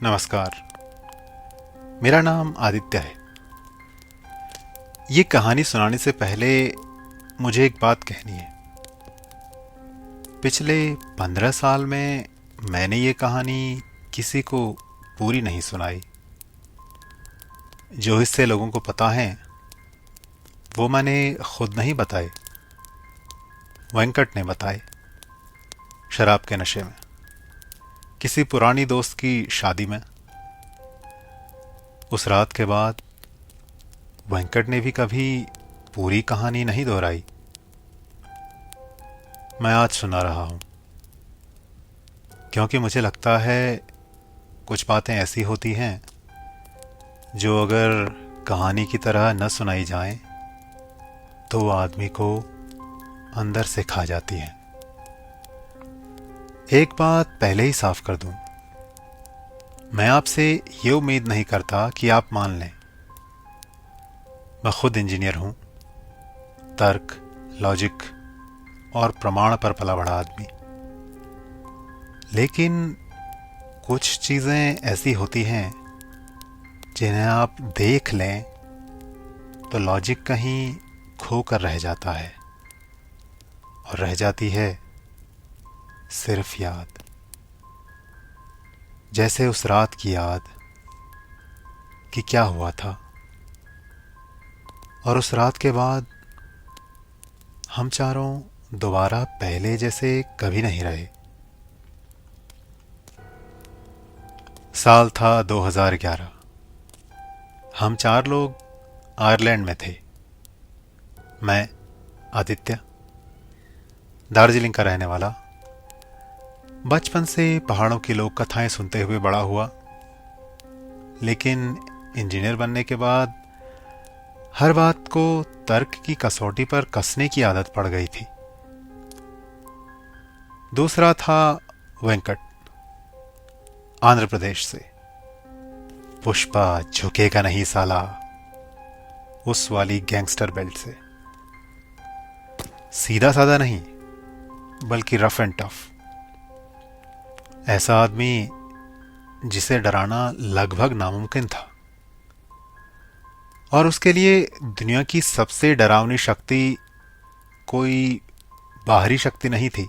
नमस्कार। मेरा नाम आदित्य है। ये कहानी सुनाने से पहले मुझे एक बात कहनी है। पिछले 15 साल में मैंने ये कहानी किसी को पूरी नहीं सुनाई। जो हिस्से लोगों को पता हैं वो मैंने खुद नहीं बताए, वेंकट ने बताए। शराब के नशे में, किसी पुरानी दोस्त की शादी में। उस रात के बाद वेंकट ने भी कभी पूरी कहानी नहीं दोहराई। मैं आज सुना रहा हूं क्योंकि मुझे लगता है कुछ बातें ऐसी होती हैं जो अगर कहानी की तरह न सुनाई जाएं तो आदमी को अंदर से खा जाती हैं। एक बात पहले ही साफ कर दूं, मैं आपसे ये उम्मीद नहीं करता कि आप मान लें। मैं खुद इंजीनियर हूं, तर्क, लॉजिक और प्रमाण पर पला बढ़ा आदमी। लेकिन कुछ चीज़ें ऐसी होती हैं जिन्हें आप देख लें तो लॉजिक कहीं खो कर रह जाता है और रह जाती है सिर्फ याद। जैसे उस रात की याद कि क्या हुआ था, और उस रात के बाद हम चारों दोबारा पहले जैसे कभी नहीं रहे। साल था 2011। हम 4 लोग आयरलैंड में थे। मैं आदित्य, दार्जिलिंग का रहने वाला, बचपन से पहाड़ों की लोक कथाएं सुनते हुए बड़ा हुआ। लेकिन इंजीनियर बनने के बाद हर बात को तर्क की कसौटी पर कसने की आदत पड़ गई थी। दूसरा था वेंकट, आंध्र प्रदेश से। पुष्पा झुकेगा नहीं साला, उस वाली गैंगस्टर बेल्ट से। सीधा साधा नहीं बल्कि रफ एंड टफ। ऐसा आदमी जिसे डराना लगभग नामुमकिन था, और उसके लिए दुनिया की सबसे डरावनी शक्ति कोई बाहरी शक्ति नहीं थी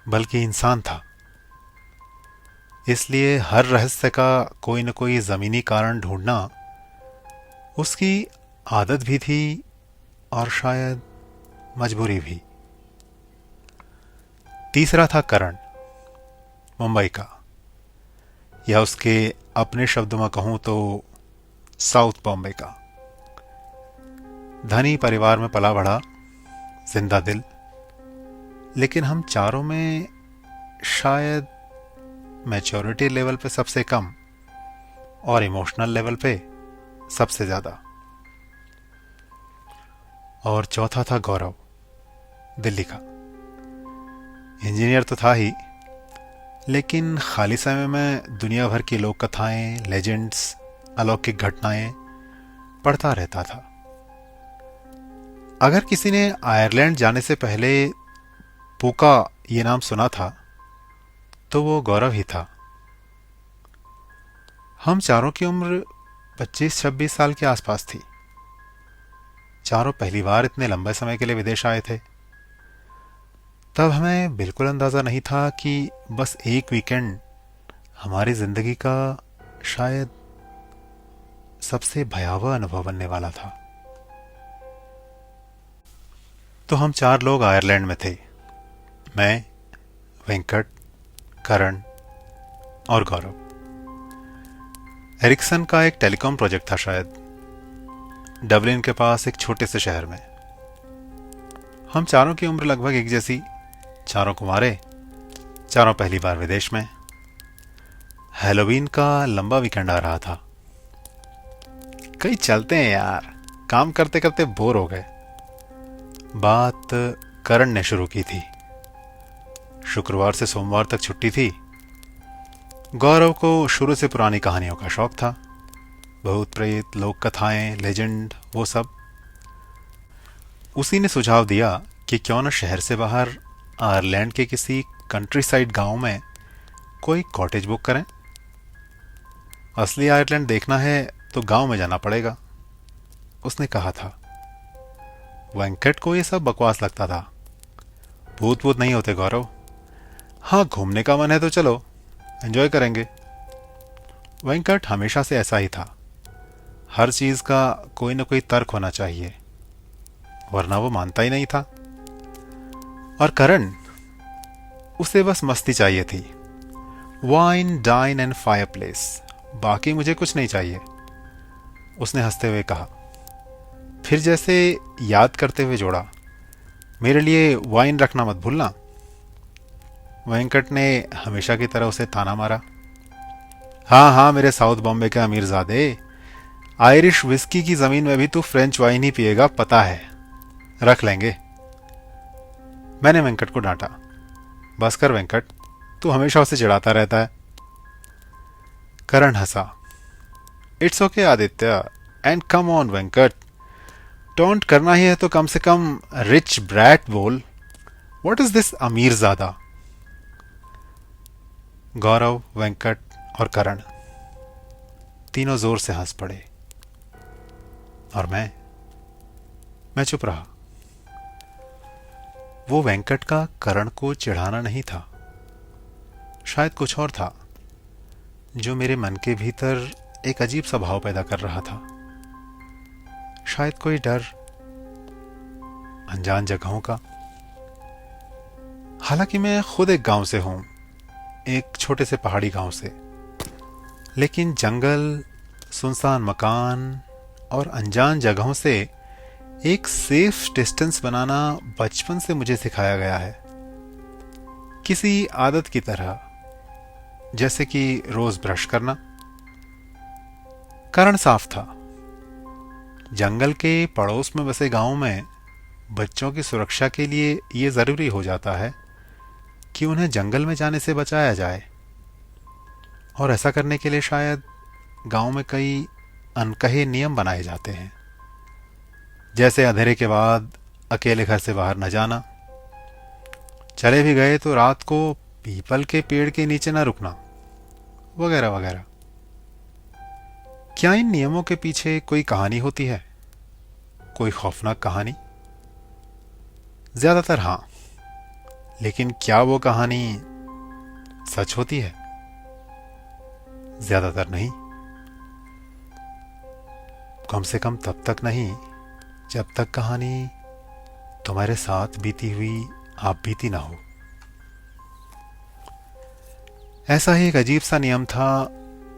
बल्कि इंसान था। इसलिए हर रहस्य का कोई न कोई जमीनी कारण ढूंढना उसकी आदत भी थी और शायद मजबूरी भी। तीसरा था करण, मुंबई का, या उसके अपने शब्दों में कहूं तो साउथ बॉम्बे का। धनी परिवार में पला बढ़ा, जिंदा दिल। लेकिन हम चारों में शायद मैच्योरिटी लेवल पे सबसे कम और इमोशनल लेवल पे सबसे ज्यादा। और चौथा था गौरव, दिल्ली का। इंजीनियर तो था ही, लेकिन खाली समय में दुनिया भर की लोक कथाएं, लेजेंड्स, अलौकिक घटनाएं पढ़ता रहता था। अगर किसी ने आयरलैंड जाने से पहले पूका ये नाम सुना था तो वो गौरव ही था। हम चारों की उम्र 25-26 साल के आसपास थी। चारों पहली बार इतने लंबे समय के लिए विदेश आए थे। तब हमें बिल्कुल अंदाजा नहीं था कि बस एक वीकेंड हमारी जिंदगी का शायद सबसे भयावह अनुभव बनने वाला था। तो हम 4 लोग आयरलैंड में थे। मैं, वेंकट, करण और गौरव। एरिक्सन का एक टेलीकॉम प्रोजेक्ट था शायद, डबलिन के पास एक छोटे से शहर में। हम चारों की उम्र लगभग एक जैसी, चारों कुंवारे, चारों पहली बार विदेश में। हैलोवीन का लंबा वीकेंड आ रहा था। कहीं चलते हैं यार, काम करते करते बोर हो गए। बात करण ने शुरू की थी। शुक्रवार से सोमवार तक छुट्टी थी। गौरव को शुरू से पुरानी कहानियों का शौक था, भूत प्रेत, लोक कथाएं, लेजेंड, वो सब। उसी ने सुझाव दिया कि क्यों न शहर से बाहर आयरलैंड के किसी कंट्री साइड गांव में कोई कॉटेज बुक करें असली आयरलैंड देखना है तो गांव में जाना पड़ेगा, उसने कहा था। वेंकट को ये सब बकवास लगता था। भूत भूत नहीं होते गौरव। हाँ, घूमने का मन है तो चलो, एंजॉय करेंगे। वेंकट हमेशा से ऐसा ही था। हर चीज का कोई ना कोई तर्क होना चाहिए, वरना वो मानता ही नहीं था। और करण, उसे बस मस्ती चाहिए थी। Wine, dine and fireplace, बाकी मुझे कुछ नहीं चाहिए, उसने हंसते हुए कहा। फिर जैसे याद करते हुए जोड़ा, मेरे लिए वाइन रखना मत भूलना। वेंकट ने हमेशा की तरह उसे ताना मारा। हाँ हाँ मेरे साउथ बॉम्बे के अमीरजादे, आयरिश विस्की की जमीन में भी तू फ्रेंच वाइन ही पिएगा, पता है। रख लेंगे। मैंने वेंकट को डांटा। बस कर वेंकट, तू हमेशा उसे चिढ़ाता रहता है। करण हंसा। It's okay Aditya, and come on Venkat, taunt करना ही है तो कम से कम रिच ब्रैट बोल। व्हाट इज दिस अमीरजादा? गौरव, वेंकट और करण तीनों जोर से हंस पड़े, और मैं चुप रहा। वो वेंकट का करण को चिढ़ाना नहीं था, शायद कुछ और था जो मेरे मन के भीतर एक अजीब सा भाव पैदा कर रहा था। शायद कोई डर अनजान जगहों का। हालांकि मैं खुद एक गांव से हूं, एक छोटे से पहाड़ी गांव से, लेकिन जंगल, सुनसान मकान और अनजान जगहों से एक सेफ डिस्टेंस बनाना बचपन से मुझे सिखाया गया है, किसी आदत की तरह, जैसे कि रोज ब्रश करना। कारण साफ था। जंगल के पड़ोस में बसे गांव में बच्चों की सुरक्षा के लिए यह जरूरी हो जाता है कि उन्हें जंगल में जाने से बचाया जाए, और ऐसा करने के लिए शायद गांव में कई अनकहे नियम बनाए जाते हैं, जैसे अंधेरे के बाद अकेले घर से बाहर न जाना, चले भी गए तो रात को पीपल के पेड़ के नीचे न रुकना, वगैरह वगैरह। क्या इन नियमों के पीछे कोई कहानी होती है, कोई खौफनाक कहानी? ज्यादातर हां, लेकिन क्या वो कहानी सच होती है? ज्यादातर नहीं। कम से कम तब तक नहीं जब तक कहानी तुम्हारे साथ बीती हुई आप बीती ना हो। ऐसा ही एक अजीब सा नियम था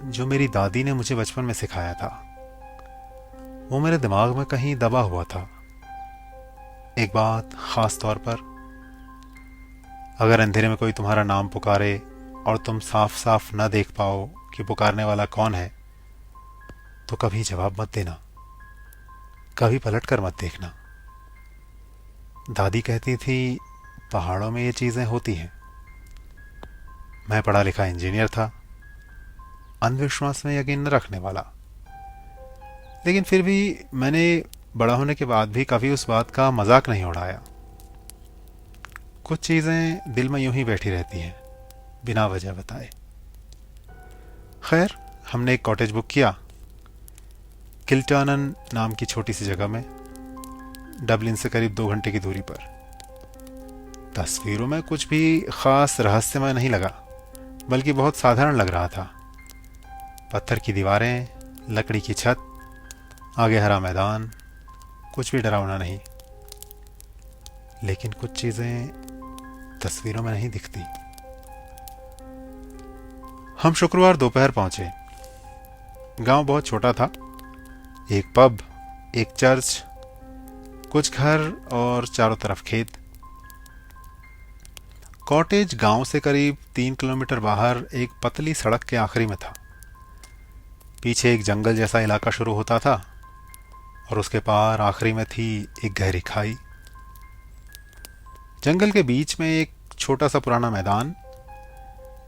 जो मेरी दादी ने मुझे बचपन में सिखाया था। वो मेरे दिमाग में कहीं दबा हुआ था। एक बात खास तौर पर, अगर अंधेरे में कोई तुम्हारा नाम पुकारे और तुम साफ साफ न देख पाओ कि पुकारने वाला कौन है, तो कभी जवाब मत देना, कभी पलट कर मत देखना। दादी कहती थी पहाड़ों में ये चीजें होती हैं। मैं पढ़ा लिखा इंजीनियर था, अंधविश्वास में यकीन न रखने वाला, लेकिन फिर भी मैंने बड़ा होने के बाद भी कभी उस बात का मजाक नहीं उड़ाया। कुछ चीजें दिल में यूं ही बैठी रहती हैं, बिना वजह बताए। खैर, हमने एक कॉटेज बुक किया किल्टर्नन नाम की छोटी सी जगह में, डबलिन से करीब 2 घंटे की दूरी पर। तस्वीरों में कुछ भी खास रहस्यमय नहीं लगा, बल्कि बहुत साधारण लग रहा था। पत्थर की दीवारें, लकड़ी की छत, आगे हरा मैदान, कुछ भी डरावना नहीं। लेकिन कुछ चीजें तस्वीरों में नहीं दिखती। हम शुक्रवार दोपहर पहुंचे। गांव बहुत छोटा था। एक पब, एक चर्च, कुछ घर और चारों तरफ खेत। कॉटेज गांव से करीब 3 किलोमीटर बाहर एक पतली सड़क के आखिरी में था। पीछे एक जंगल जैसा इलाका शुरू होता था और उसके पार आखिरी में थी एक गहरी खाई। जंगल के बीच में एक छोटा सा पुराना मैदान,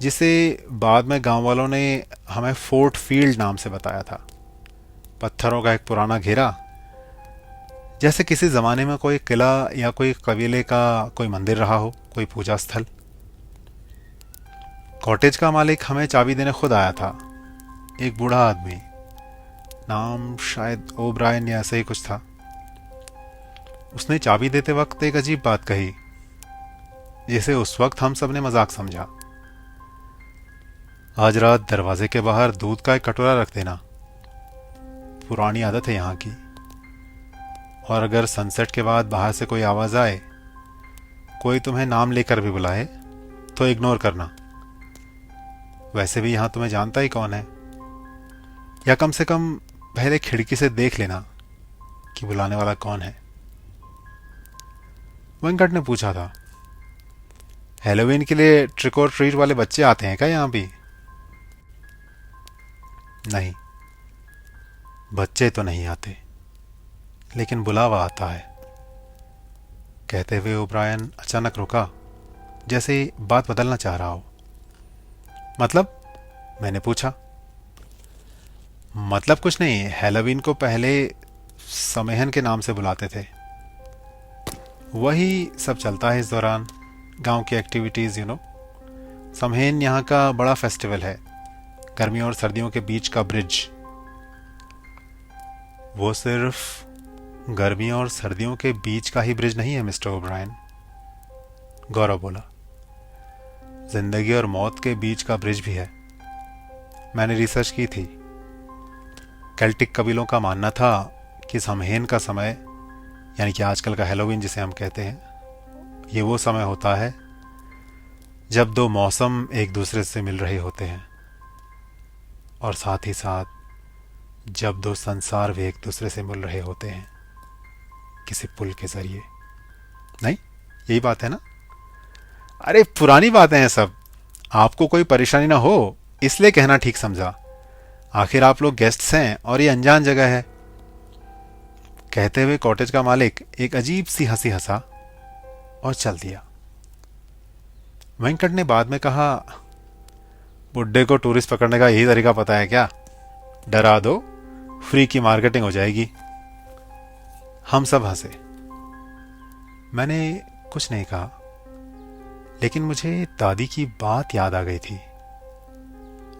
जिसे बाद में गांव वालों ने हमें फोर्ट फील्ड नाम से बताया था। पत्थरों का एक पुराना घेरा, जैसे किसी जमाने में कोई किला या कोई कबीले का कोई मंदिर रहा हो, कोई पूजा स्थल। कॉटेज का मालिक हमें चाबी देने खुद आया था। एक बूढ़ा आदमी, नाम शायद ओब्रायन या ऐसा ही कुछ था। उसने चाबी देते वक्त एक अजीब बात कही, जिसे उस वक्त हम सब ने मजाक समझा। आज रात दरवाजे के बाहर दूध का एक कटोरा रख देना, पुरानी आदत है यहाँ की। और अगर सनसेट के बाद बाहर से कोई आवाज आए, कोई तुम्हें नाम लेकर भी बुलाए, तो इग्नोर करना। वैसे भी यहां तुम्हें जानता ही कौन है, या कम से कम पहले खिड़की से देख लेना कि बुलाने वाला कौन है। वेंकट ने पूछा था, हैलोवीन के लिए ट्रिक और ट्रीट वाले बच्चे आते हैं क्या यहां भी? नहीं, बच्चे तो नहीं आते, लेकिन बुलावा आता है। कहते हुए ओब्रायन अचानक रुका, जैसे बात बदलना चाह रहा हो। मतलब? मैंने पूछा। मतलब कुछ नहीं, हैलोवीन को पहले समैहन के नाम से बुलाते थे। वही सब चलता है इस दौरान, गांव की एक्टिविटीज समैहन यहाँ का बड़ा फेस्टिवल है, गर्मियों और सर्दियों के बीच का ब्रिज। वो सिर्फ गर्मियों और सर्दियों के बीच का ही ब्रिज नहीं है मिस्टर ओब्रायन, गौरव बोला। जिंदगी और मौत के बीच का ब्रिज भी है। मैंने रिसर्च की थी। केल्टिक कबीलों का मानना था कि समैहन का समय, यानी कि आजकल का हैलोवीन जिसे हम कहते हैं, ये वो समय होता है जब दो मौसम एक दूसरे से मिल रहे होते हैं, और साथ ही साथ जब दो संसार भी एक दूसरे से मिल रहे होते हैं किसी पुल के जरिए। नहीं, यही बात है ना? अरे पुरानी बातें हैं सब, आपको कोई परेशानी ना हो इसलिए कहना ठीक समझा। आखिर आप लोग गेस्ट्स हैं और ये अनजान जगह है। कहते हुए कॉटेज का मालिक एक अजीब सी हंसी हंसा और चल दिया। वेंकट ने बाद में कहा, बुड्ढे को टूरिस्ट पकड़ने का यही तरीका पता है क्या? डरा दो, फ्री की मार्केटिंग हो जाएगी। हम सब हंसे। मैंने कुछ नहीं कहा, लेकिन मुझे दादी की बात याद आ गई थी,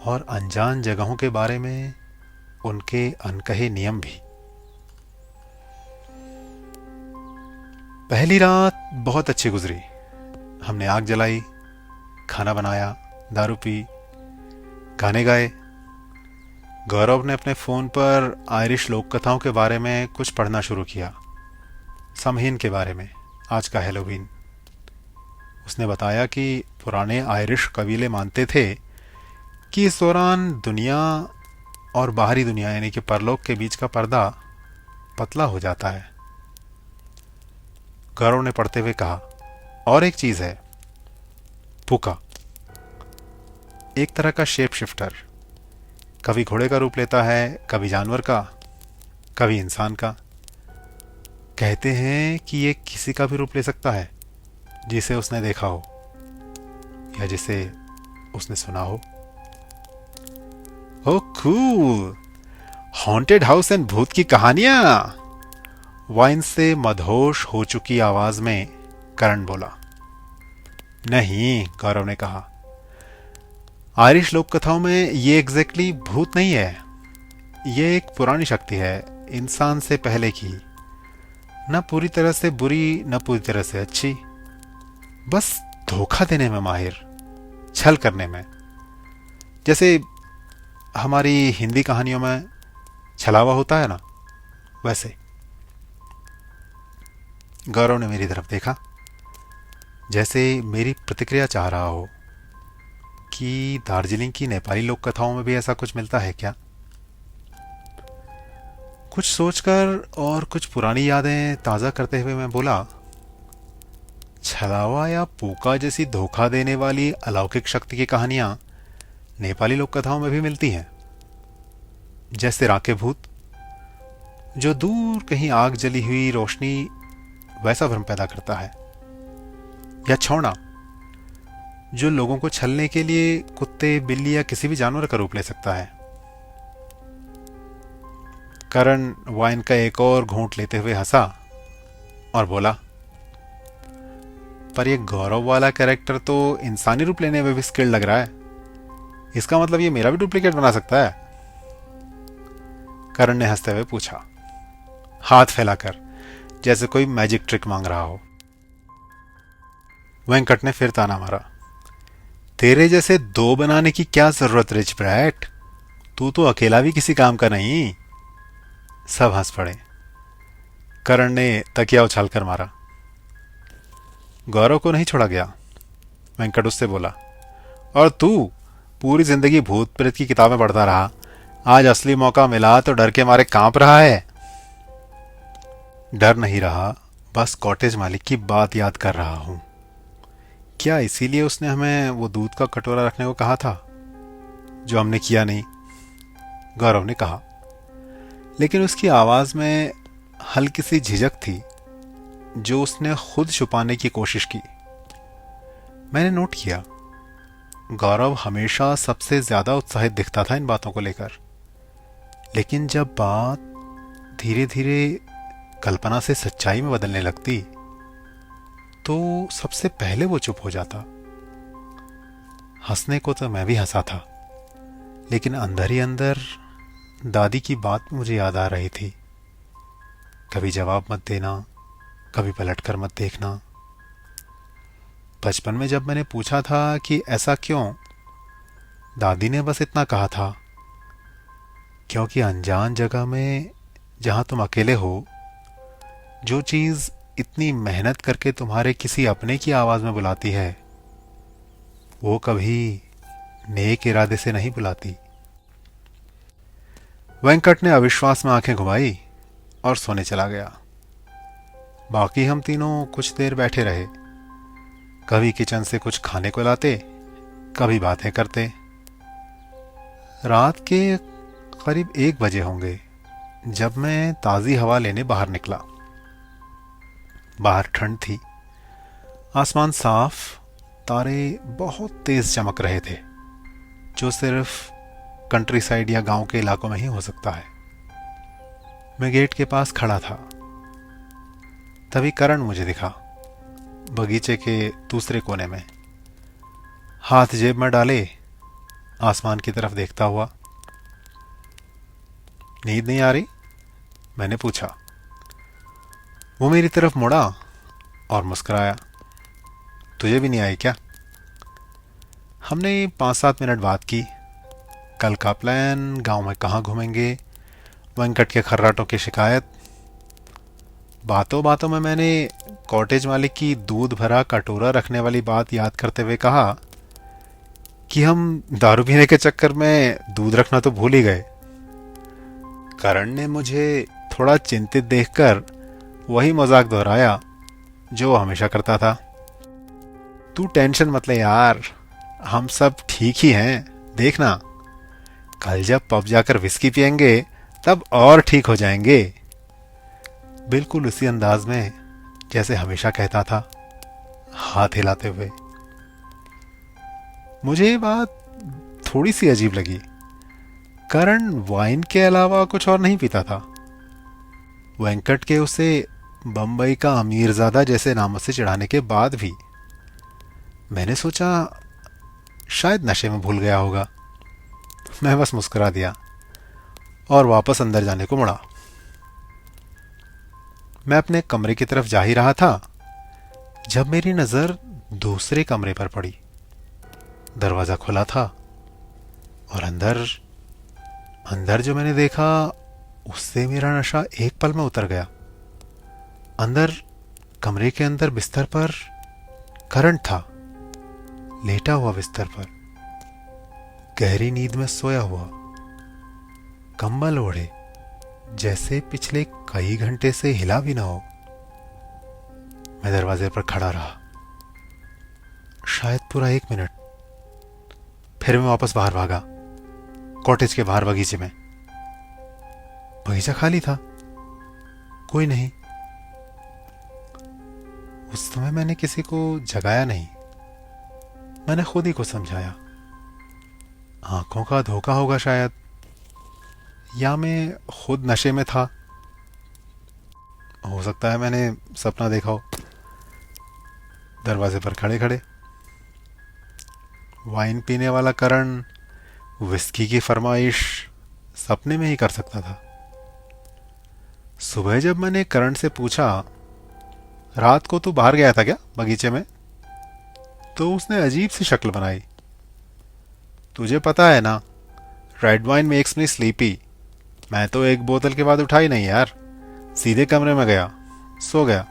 और अनजान जगहों के बारे में उनके अनकहे नियम भी। पहली रात बहुत अच्छी गुजरी। हमने आग जलाई, खाना बनाया, दारू पी, गाने गाए। गौरव ने अपने फ़ोन पर आयरिश लोक कथाओं के बारे में कुछ पढ़ना शुरू किया, समहीन के बारे में, आज का हैलोवीन। उसने बताया कि पुराने आयरिश कबीले मानते थे कि इस दौरान दुनिया और बाहरी दुनिया यानी कि परलोक के बीच का पर्दा पतला हो जाता है। गौरव ने पढ़ते हुए कहा, और एक चीज है, पुका, एक तरह का शेप शिफ्टर। कभी घोड़े का रूप लेता है, कभी जानवर का, कभी इंसान का। कहते हैं कि ये किसी का भी रूप ले सकता है जिसे उसने देखा हो या जिसे उसने सुना हो। ओह कूल, हॉन्टेड हाउस एंड भूत की कहानियां, वाइन से मदहोश हो चुकी आवाज में करण बोला। नहीं, गौरव ने कहा, आयरिश लोक कथाओं में ये एग्जैक्टली भूत नहीं है। ये एक पुरानी शक्ति है, इंसान से पहले की, न पूरी तरह से बुरी न पूरी तरह से अच्छी, बस धोखा देने में माहिर, छल करने में। जैसे हमारी हिंदी कहानियों में छलावा होता है ना, वैसे। गौरव ने मेरी तरफ देखा, जैसे मेरी प्रतिक्रिया चाह रहा हो कि दार्जिलिंग की नेपाली लोक कथाओं में भी ऐसा कुछ मिलता है क्या। कुछ सोचकर और कुछ पुरानी यादें ताज़ा करते हुए मैं बोला, छलावा या पूका जैसी धोखा देने वाली अलौकिक शक्ति की कहानियां नेपाली लोक कथाओं में भी मिलती हैं। जैसे राके भूत, जो दूर कहीं आग जली हुई रोशनी वैसा भ्रम पैदा करता है, या छौड़ा, जो लोगों को छलने के लिए कुत्ते, बिल्ली या किसी भी जानवर का रूप ले सकता है। करण वाइन का एक और घूंट लेते हुए हंसा और बोला, पर ये गौरव वाला कैरेक्टर तो इंसानी रूप लेने में भी स्किल्ड लग रहा है। इसका मतलब ये मेरा भी डुप्लीकेट बना सकता है। करण ने हंसते हुए पूछा, हाथ फैलाकर, जैसे कोई मैजिक ट्रिक मांग रहा हो। वेंकट ने फिर ताना मारा, तेरे जैसे दो बनाने की क्या जरूरत रिच ब्रैट, तू तो अकेला भी किसी काम का नहीं। सब हंस पड़े। करण ने तकिया उछाल कर मारा। गौरव को नहीं छोड़ा गया, वेंकट उससे बोला, और तू पूरी जिंदगी भूत प्रेत की किताबें पढ़ता रहा, आज असली मौका मिला तो डर के मारे कांप रहा है। डर नहीं रहा, बस कॉटेज मालिक की बात याद कर रहा हूं। क्या इसीलिए उसने हमें वो दूध का कटोरा रखने को कहा था, जो हमने किया नहीं? गौरव ने कहा, लेकिन उसकी आवाज में हल्की सी झिझक थी जो उसने खुद छुपाने की कोशिश की। मैंने नोट किया, गौरव हमेशा सबसे ज्यादा उत्साहित दिखता था इन बातों को लेकर, लेकिन जब बात धीरे धीरे कल्पना से सच्चाई में बदलने लगती तो सबसे पहले वो चुप हो जाता। हंसने को तो मैं भी हंसा था, लेकिन अंदर ही अंदर दादी की बात मुझे याद आ रही थी, कभी जवाब मत देना, कभी पलटकर मत देखना। बचपन में जब मैंने पूछा था कि ऐसा क्यों, दादी ने बस इतना कहा था, क्योंकि अनजान जगह में जहां तुम अकेले हो, जो चीज इतनी मेहनत करके तुम्हारे किसी अपने की आवाज में बुलाती है, वो कभी नेक इरादे से नहीं बुलाती। वेंकट ने अविश्वास में आंखें घुमाई और सोने चला गया। बाकी हम तीनों कुछ देर बैठे रहे, कभी किचन से कुछ खाने को लाते, कभी बातें करते। रात के करीब 1 बजे होंगे जब मैं ताज़ी हवा लेने बाहर निकला। बाहर ठंड थी, आसमान साफ, तारे बहुत तेज चमक रहे थे, जो सिर्फ कंट्री साइड या गांव के इलाकों में ही हो सकता है। मैं गेट के पास खड़ा था, तभी करण मुझे दिखा, बगीचे के दूसरे कोने में, हाथ जेब में डाले, आसमान की तरफ देखता हुआ। नींद नहीं आ रही? मैंने पूछा। वो मेरी तरफ मुड़ा और मुस्कुराया, तुझे भी नहीं आई क्या? हमने 5-7 मिनट बात की, कल का प्लान, गांव में कहाँ घूमेंगे, वेंकट के खर्राटों की शिकायत। बातों बातों में मैंने कॉटेज मालिक की दूध भरा कटोरा रखने वाली बात याद करते हुए कहा कि हम दारू पीने के चक्कर में दूध रखना तो भूल ही गए। करण ने मुझे थोड़ा चिंतित देखकर वही मजाक दोहराया जो वो हमेशा करता था, तू टेंशन मत ले यार, हम सब ठीक ही हैं, देखना कल जब पब जाकर विस्की पियेंगे तब और ठीक हो जाएंगे। बिल्कुल उसी अंदाज में जैसे हमेशा कहता था, हाथ हिलाते हुए। मुझे ये बात थोड़ी सी अजीब लगी। करण वाइन के अलावा कुछ और नहीं पीता था। वेंकट के उसे बम्बई का अमीरजादा जैसे नामों से चिढ़ाने के बाद भी मैंने सोचा शायद नशे में भूल गया होगा। मैं बस मुस्कुरा दिया और वापस अंदर जाने को मुड़ा। मैं अपने कमरे की तरफ जा ही रहा था जब मेरी नजर दूसरे कमरे पर पड़ी। दरवाजा खुला था और अंदर जो मैंने देखा उससे मेरा नशा एक पल में उतर गया। अंदर, कमरे के अंदर बिस्तर पर करण था, लेटा हुआ बिस्तर पर, गहरी नींद में सोया हुआ, कंबल ओढ़े, जैसे पिछले कई घंटे से हिला भी ना हो। मैं दरवाजे पर खड़ा रहा, शायद पूरा 1 मिनट। फिर मैं वापस बाहर भागा, कॉटेज के बाहर बगीचे में। बगीचा खाली था, कोई नहीं। उस समय मैंने किसी को जगाया नहीं, मैंने खुद ही को समझाया। आंखों का धोखा होगा शायद, या मैं खुद नशे में था। हो सकता है मैंने सपना देखा हो। दरवाजे पर खड़े खड़े वाइन पीने वाला करण विस्की की फरमाइश सपने में ही कर सकता था। सुबह जब मैंने करण से पूछा, रात को तू बाहर गया था क्या बगीचे में, तो उसने अजीब सी शक्ल बनाई। तुझे पता है ना, red wine makes me sleepy. मैं तो एक बोतल के बाद उठा ही नहीं यार, सीधे कमरे में गया, सो गया।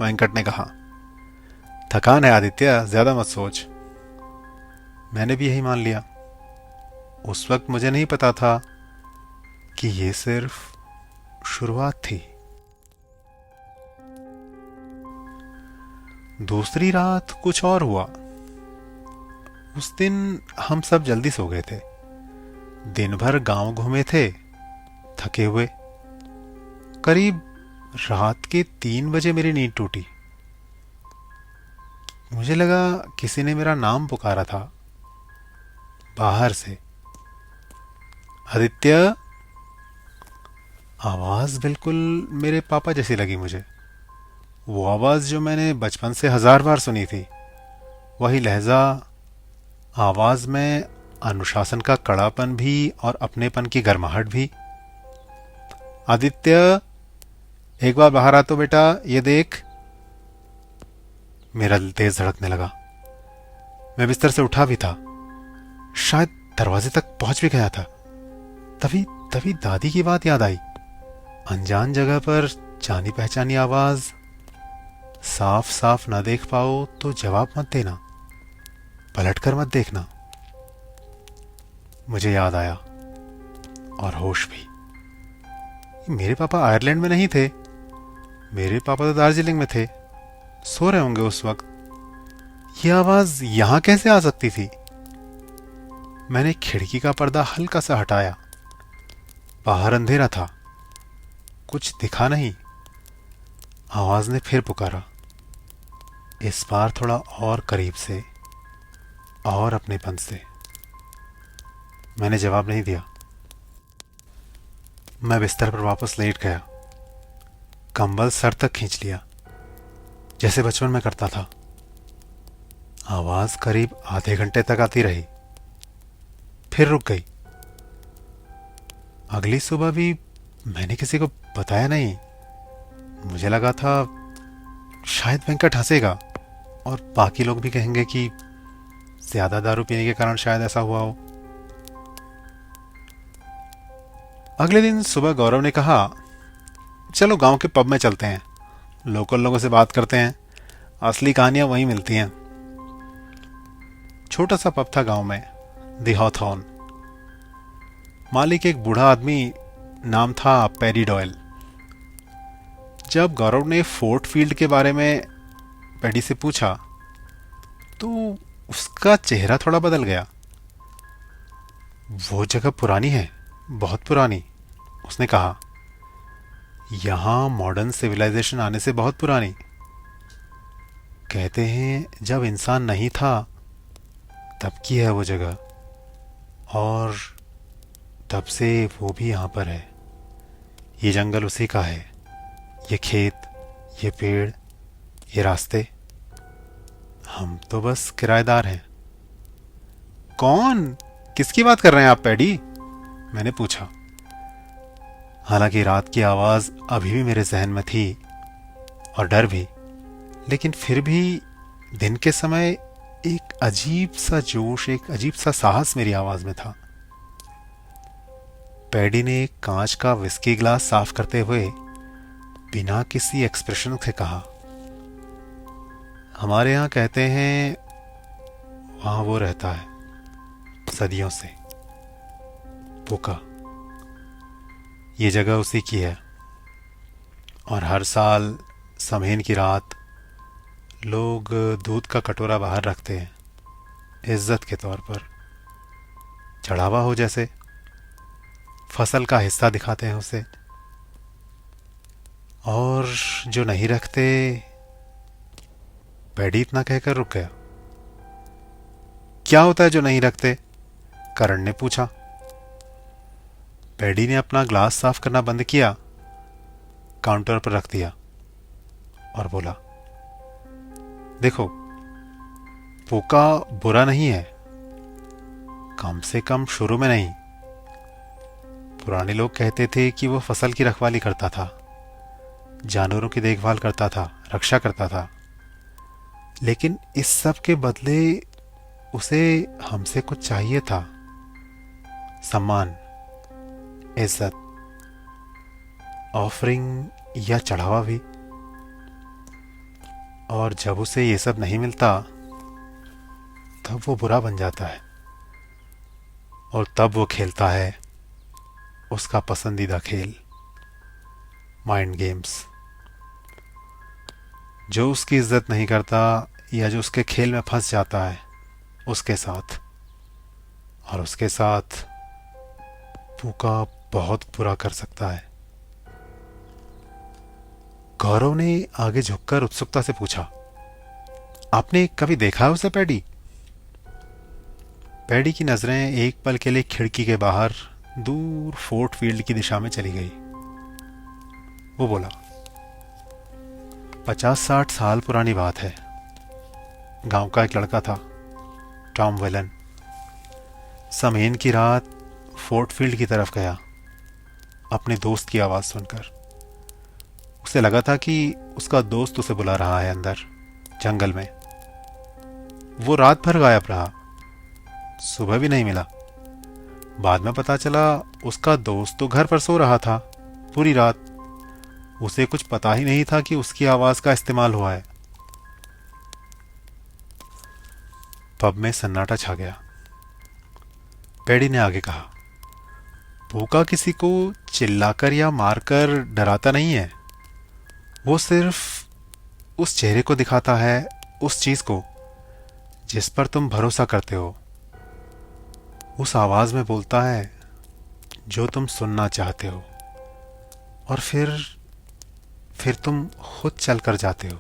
वेंकट ने कहा, थकान है आदित्य, ज्यादा मत सोच। मैंने भी यही मान लिया। उस वक्त मुझे नहीं पता था कि ये सिर्फ शुरुआत थी। दूसरी रात कुछ और हुआ। उस दिन हम सब जल्दी सो गए थे। दिन भर गांव घूमे थे, थके हुए। करीब रात के 3 बजे मेरी नींद टूटी। मुझे लगा किसी ने मेरा नाम पुकारा था बाहर से। आदित्य। आवाज बिल्कुल मेरे पापा जैसी लगी मुझे। वो आवाज जो मैंने बचपन से 1000 बार सुनी थी, वही लहजा। आवाज में अनुशासन का कड़ापन भी और अपनेपन की गर्माहट भी। आदित्य, एक बार बाहर आ तो बेटा, ये देख। मेरा दिल तेज धड़कने लगा। मैं बिस्तर से उठा भी था, शायद दरवाजे तक पहुंच भी गया था। तभी तभी दादी की बात याद आई। अनजान जगह पर जानी पहचानी आवाज। साफ साफ ना देख पाओ तो जवाब मत देना, पलट कर मत देखना। मुझे याद आया, और होश भी। मेरे पापा आयरलैंड में नहीं थे, मेरे पापा तो दार्जिलिंग में थे, सो रहे होंगे उस वक्त। यह आवाज यहां कैसे आ सकती थी? मैंने खिड़की का पर्दा हल्का सा हटाया। बाहर अंधेरा था, कुछ दिखा नहीं। आवाज ने फिर पुकारा, इस बार थोड़ा और करीब से और अपनेपन से। मैंने जवाब नहीं दिया। मैं बिस्तर पर वापस लेट गया, कंबल सर तक खींच लिया, जैसे बचपन में करता था। आवाज करीब आधे घंटे तक आती रही, फिर रुक गई। अगली सुबह भी मैंने किसी को बताया नहीं। मुझे लगा था शायद वेंकट हंसेगा और बाकी लोग भी कहेंगे कि ज्यादा दारू पीने के कारण शायद ऐसा हुआ हो। अगले दिन सुबह गौरव ने कहा, चलो गांव के पब में चलते हैं, लोकल लोगों से बात करते हैं, असली कहानियां वहीं मिलती हैं। छोटा सा पब था गांव में, द हॉथॉर्न। मालिक एक बूढ़ा आदमी, नाम था पेरी डॉयल। जब गौरव ने फोर्ट फील्ड के बारे में पेडी से पूछा, तो उसका चेहरा थोड़ा बदल गया। वो जगह पुरानी है, बहुत पुरानी, उसने कहा। यहां मॉडर्न सिविलाइजेशन आने से बहुत पुरानी। कहते हैं जब इंसान नहीं था तब की है वो जगह, और तब से वो भी यहां पर है। ये जंगल उसी का है, ये खेत, ये पेड़, ये रास्ते। हम तो बस किराएदार हैं। कौन? किसकी बात कर रहे हैं आप पैडी? मैंने पूछा। हालांकि रात की आवाज अभी भी मेरे जहन में थी, और डर भी, लेकिन फिर भी दिन के समय एक अजीब सा जोश, एक अजीब सा साहस मेरी आवाज में था। पैडी ने एक कांच का विस्की ग्लास साफ करते हुए बिना किसी एक्सप्रेशन से कहा, हमारे यहां कहते हैं वहां वो रहता है सदियों से, पुका। ये जगह उसी की है, और हर साल समहीन की रात लोग दूध का कटोरा बाहर रखते हैं, इज्जत के तौर पर, चढ़ावा हो जैसे। फसल का हिस्सा दिखाते हैं उसे। और जो नहीं रखते। पैडी इतना कहकर रुक गया। क्या होता है जो नहीं रखते? करण ने पूछा। पैडी ने अपना ग्लास साफ करना बंद किया, काउंटर पर रख दिया और बोला, देखो, पोका बुरा नहीं है, कम से कम शुरू में नहीं। पुराने लोग कहते थे कि वो फसल की रखवाली करता था, जानवरों की देखभाल करता था, रक्षा करता था, लेकिन इस सब के बदले उसे हमसे कुछ चाहिए था। सम्मान, इज्जत, ऑफरिंग या चढ़ावा भी। और जब उसे ये सब नहीं मिलता तब वो बुरा बन जाता है, और तब वो खेलता है उसका पसंदीदा खेल, माइंड गेम्स। जो उसकी इज्जत नहीं करता या जो उसके खेल में फंस जाता है उसके साथ, और उसके साथ पूका बहुत बुरा कर सकता है। गौरव ने आगे झुककर उत्सुकता से पूछा, आपने कभी देखा है उसे पैडी? पैडी की नजरें एक पल के लिए खिड़की के बाहर दूर फोर्ट फील्ड की दिशा में चली गई। वो बोला, 50-60 साल पुरानी बात है। गांव का एक लड़का था, टॉम वेलन। समेन की रात फोर्ट फील्ड की तरफ गया अपने दोस्त की आवाज़ सुनकर। उसे लगा था कि उसका दोस्त उसे बुला रहा है अंदर जंगल में। वो रात भर गायब रहा, सुबह भी नहीं मिला। बाद में पता चला उसका दोस्त तो घर पर सो रहा था पूरी रात। उसे कुछ पता ही नहीं था कि उसकी आवाज़ का इस्तेमाल हुआ है। पब में सन्नाटा छा गया। पैडी ने आगे कहा, भूखा किसी को चिल्लाकर या मारकर डराता नहीं है। वो सिर्फ उस चेहरे को दिखाता है, उस चीज को जिस पर तुम भरोसा करते हो। उस आवाज में बोलता है जो तुम सुनना चाहते हो, और फिर तुम खुद चल कर जाते हो।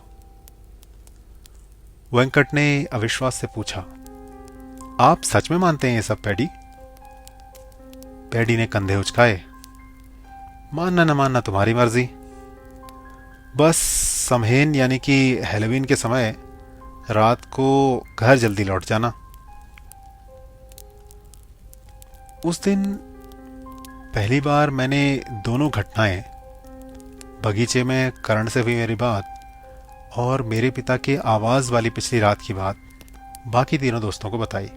वेंकट ने अविश्वास से पूछा, आप सच में मानते हैं ये सब पैडी? पैडी ने कंधे उचकाए, मानना न मानना तुम्हारी मर्जी। बस समहेन यानी कि हैलोवीन के समय रात को घर जल्दी लौट जाना। उस दिन पहली बार मैंने दोनों घटनाएं, बगीचे में करण से हुई मेरी बात और मेरे पिता के आवाज वाली पिछली रात की बात, बाकी तीनों दोस्तों को बताई।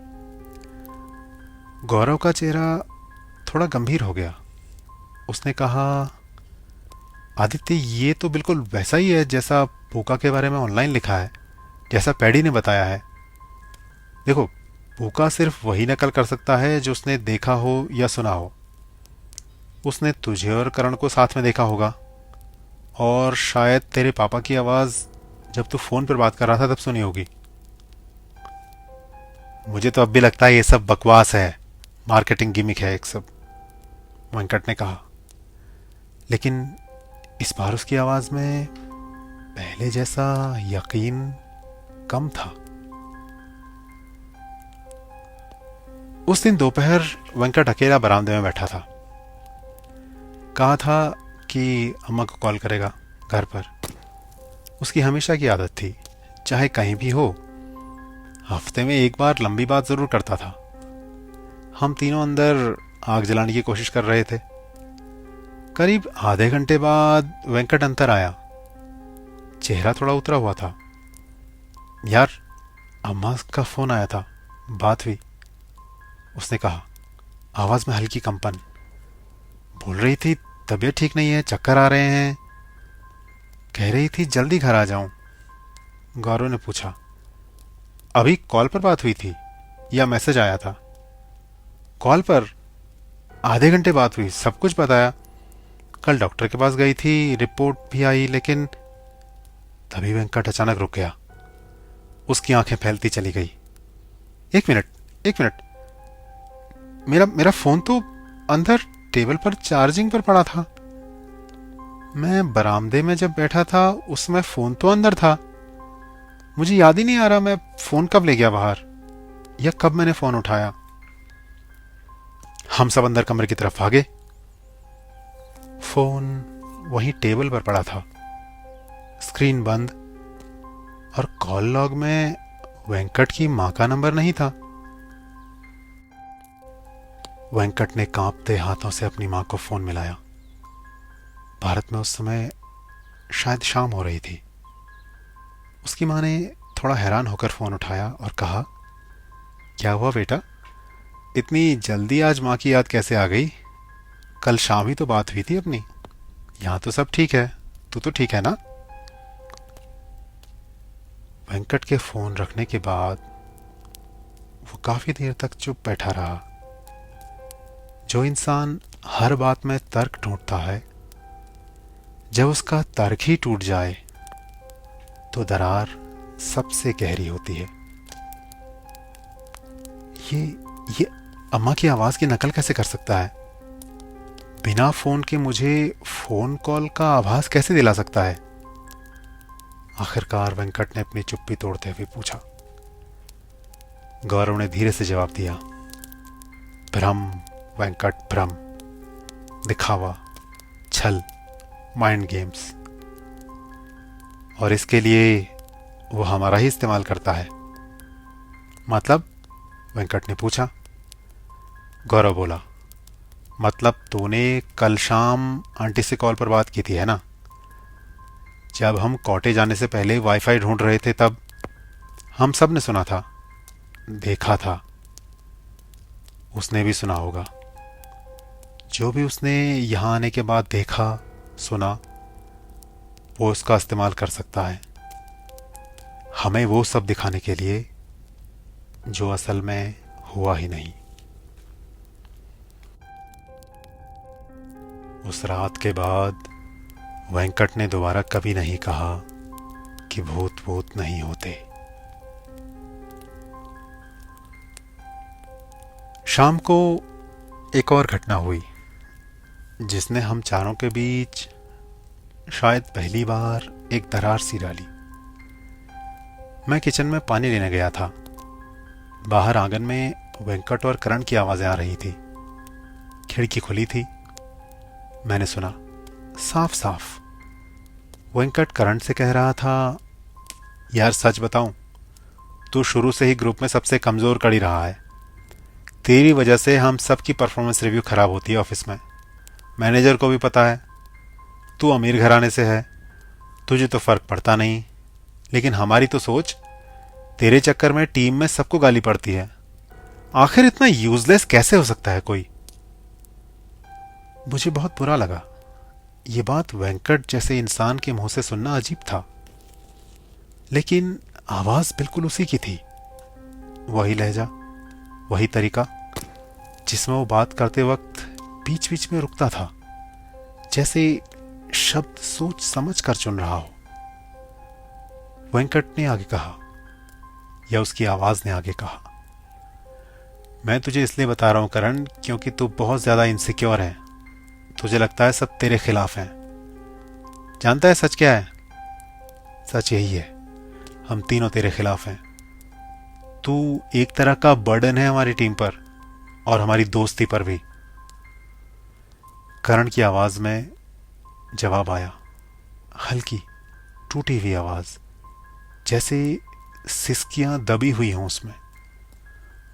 गौरव का चेहरा थोड़ा गंभीर हो गया। उसने कहा, आदित्य, ये तो बिल्कुल वैसा ही है जैसा पूका के बारे में ऑनलाइन लिखा है, जैसा पैडी ने बताया है। देखो, पूका सिर्फ वही नकल कर सकता है जो उसने देखा हो या सुना हो। उसने तुझे और करण को साथ में देखा होगा, और शायद तेरे पापा की आवाज़ जब तू फ़ोन पर बात कर रहा था तब सुनी होगी। मुझे तो अब भी लगता है ये सब बकवास है, मार्केटिंग गिमिक है एक सब, वेंकट ने कहा। लेकिन इस बार उसकी आवाज़ में पहले जैसा यकीन कम था। उस दिन दोपहर वेंकट अकेला बरामदे में बैठा था। कहा था कि अम्मा को कॉल करेगा घर पर। उसकी हमेशा की आदत थी, चाहे कहीं भी हो, हफ्ते में एक बार लंबी बात ज़रूर करता था। हम तीनों अंदर आग जलाने की कोशिश कर रहे थे। करीब आधे घंटे बाद वेंकट अंदर आया। चेहरा थोड़ा उतरा हुआ था। यार, अम्मा का फ़ोन आया था, बात हुई। उसने कहा, आवाज़ में हल्की कंपन। बोल रही थी तबीयत ठीक नहीं है, चक्कर आ रहे हैं। कह रही थी जल्दी घर आ जाऊं। गौरव ने पूछा, अभी कॉल पर बात हुई थी या मैसेज आया था? कॉल पर आधे घंटे बात हुई, सब कुछ बताया। कल डॉक्टर के पास गई थी, रिपोर्ट भी आई, लेकिन तभी वेंकट अचानक रुक गया। उसकी आंखें फैलती चली गई। एक मिनट, मेरा फोन तो अंदर टेबल पर चार्जिंग पर पड़ा था। मैं बरामदे में जब बैठा था उसमें फोन तो अंदर था। मुझे याद ही नहीं आ रहा मैं फोन कब ले गया बाहर, या कब मैंने फोन उठाया। हम सब अंदर कमरे की तरफ भागे। फोन वहीं टेबल पर पड़ा था, स्क्रीन बंद, और कॉल लॉग में वेंकट की मां का नंबर नहीं था। वेंकट ने कांपते हाथों से अपनी मां को फोन मिलाया। भारत में उस समय शायद शाम हो रही थी। उसकी मां ने थोड़ा हैरान होकर फोन उठाया और कहा, क्या हुआ बेटा, इतनी जल्दी आज मां की याद कैसे आ गई? कल शाम ही तो बात हुई थी अपनी। यहाँ तो सब ठीक है, तू तो ठीक है ना? वेंकट के फोन रखने के बाद वो काफी देर तक चुप बैठा रहा। जो इंसान हर बात में तर्क ढूंढता है, जब उसका तर्क ही टूट जाए तो दरार सबसे गहरी होती है। ये अम्मा की आवाज की नकल कैसे कर सकता है? बिना फोन के मुझे फोन कॉल का आभास कैसे दिला सकता है? आखिरकार वेंकट ने अपनी चुप्पी तोड़ते हुए पूछा। गौरव ने धीरे से जवाब दिया, भ्रम वेंकट, भ्रम, दिखावा, छल, माइंड गेम्स, और इसके लिए वो हमारा ही इस्तेमाल करता है। मतलब? वेंकट ने पूछा। गौरव बोला, मतलब तूने कल शाम आंटी से कॉल पर बात की थी, है ना? जब हम कॉटेज आने से पहले वाईफाई ढूंढ रहे थे तब हम सब ने सुना था, देखा था। उसने भी सुना होगा। जो भी उसने यहाँ आने के बाद देखा, सुना, वो उसका इस्तेमाल कर सकता है हमें वो सब दिखाने के लिए जो असल में हुआ ही नहीं। उस रात के बाद वेंकट ने दोबारा कभी नहीं कहा कि भूत भूत नहीं होते। शाम को एक और घटना हुई जिसने हम चारों के बीच शायद पहली बार एक दरार सी डाली। मैं किचन में पानी लेने गया था। बाहर आंगन में वेंकट और करण की आवाजें आ रही थी। खिड़की खुली थी। मैंने सुना साफ साफ वेंकट करण से कह रहा था, यार सच बताऊं, तू शुरू से ही ग्रुप में सबसे कमजोर कड़ी रहा है। तेरी वजह से हम सब की परफॉर्मेंस रिव्यू खराब होती है ऑफिस में। मैनेजर को भी पता है। तू अमीर घराने से है, तुझे तो फर्क पड़ता नहीं, लेकिन हमारी तो सोच, तेरे चक्कर में टीम में सबको गाली पड़ती है। आखिर इतना यूजलेस कैसे हो सकता है कोई? मुझे बहुत बुरा लगा। ये बात वेंकट जैसे इंसान के मुंह से सुनना अजीब था, लेकिन आवाज बिल्कुल उसी की थी। वही लहजा, वही तरीका जिसमें वो बात करते वक्त बीच बीच में रुकता था, जैसे शब्द सोच समझ कर चुन रहा हो। वेंकट ने आगे कहा, या उसकी आवाज ने आगे कहा, मैं तुझे इसलिए बता रहा हूं करण, क्योंकि तू बहुत ज्यादा इनसिक्योर है। तुझे लगता है सब तेरे खिलाफ हैं। जानता है सच क्या है? सच यही है, हम तीनों तेरे खिलाफ हैं। तू एक तरह का बर्डन है हमारी टीम पर और हमारी दोस्ती पर भी। करण की आवाज में जवाब आया, हल्की टूटी हुई आवाज, जैसे सिसकियां दबी हुई हों उसमें।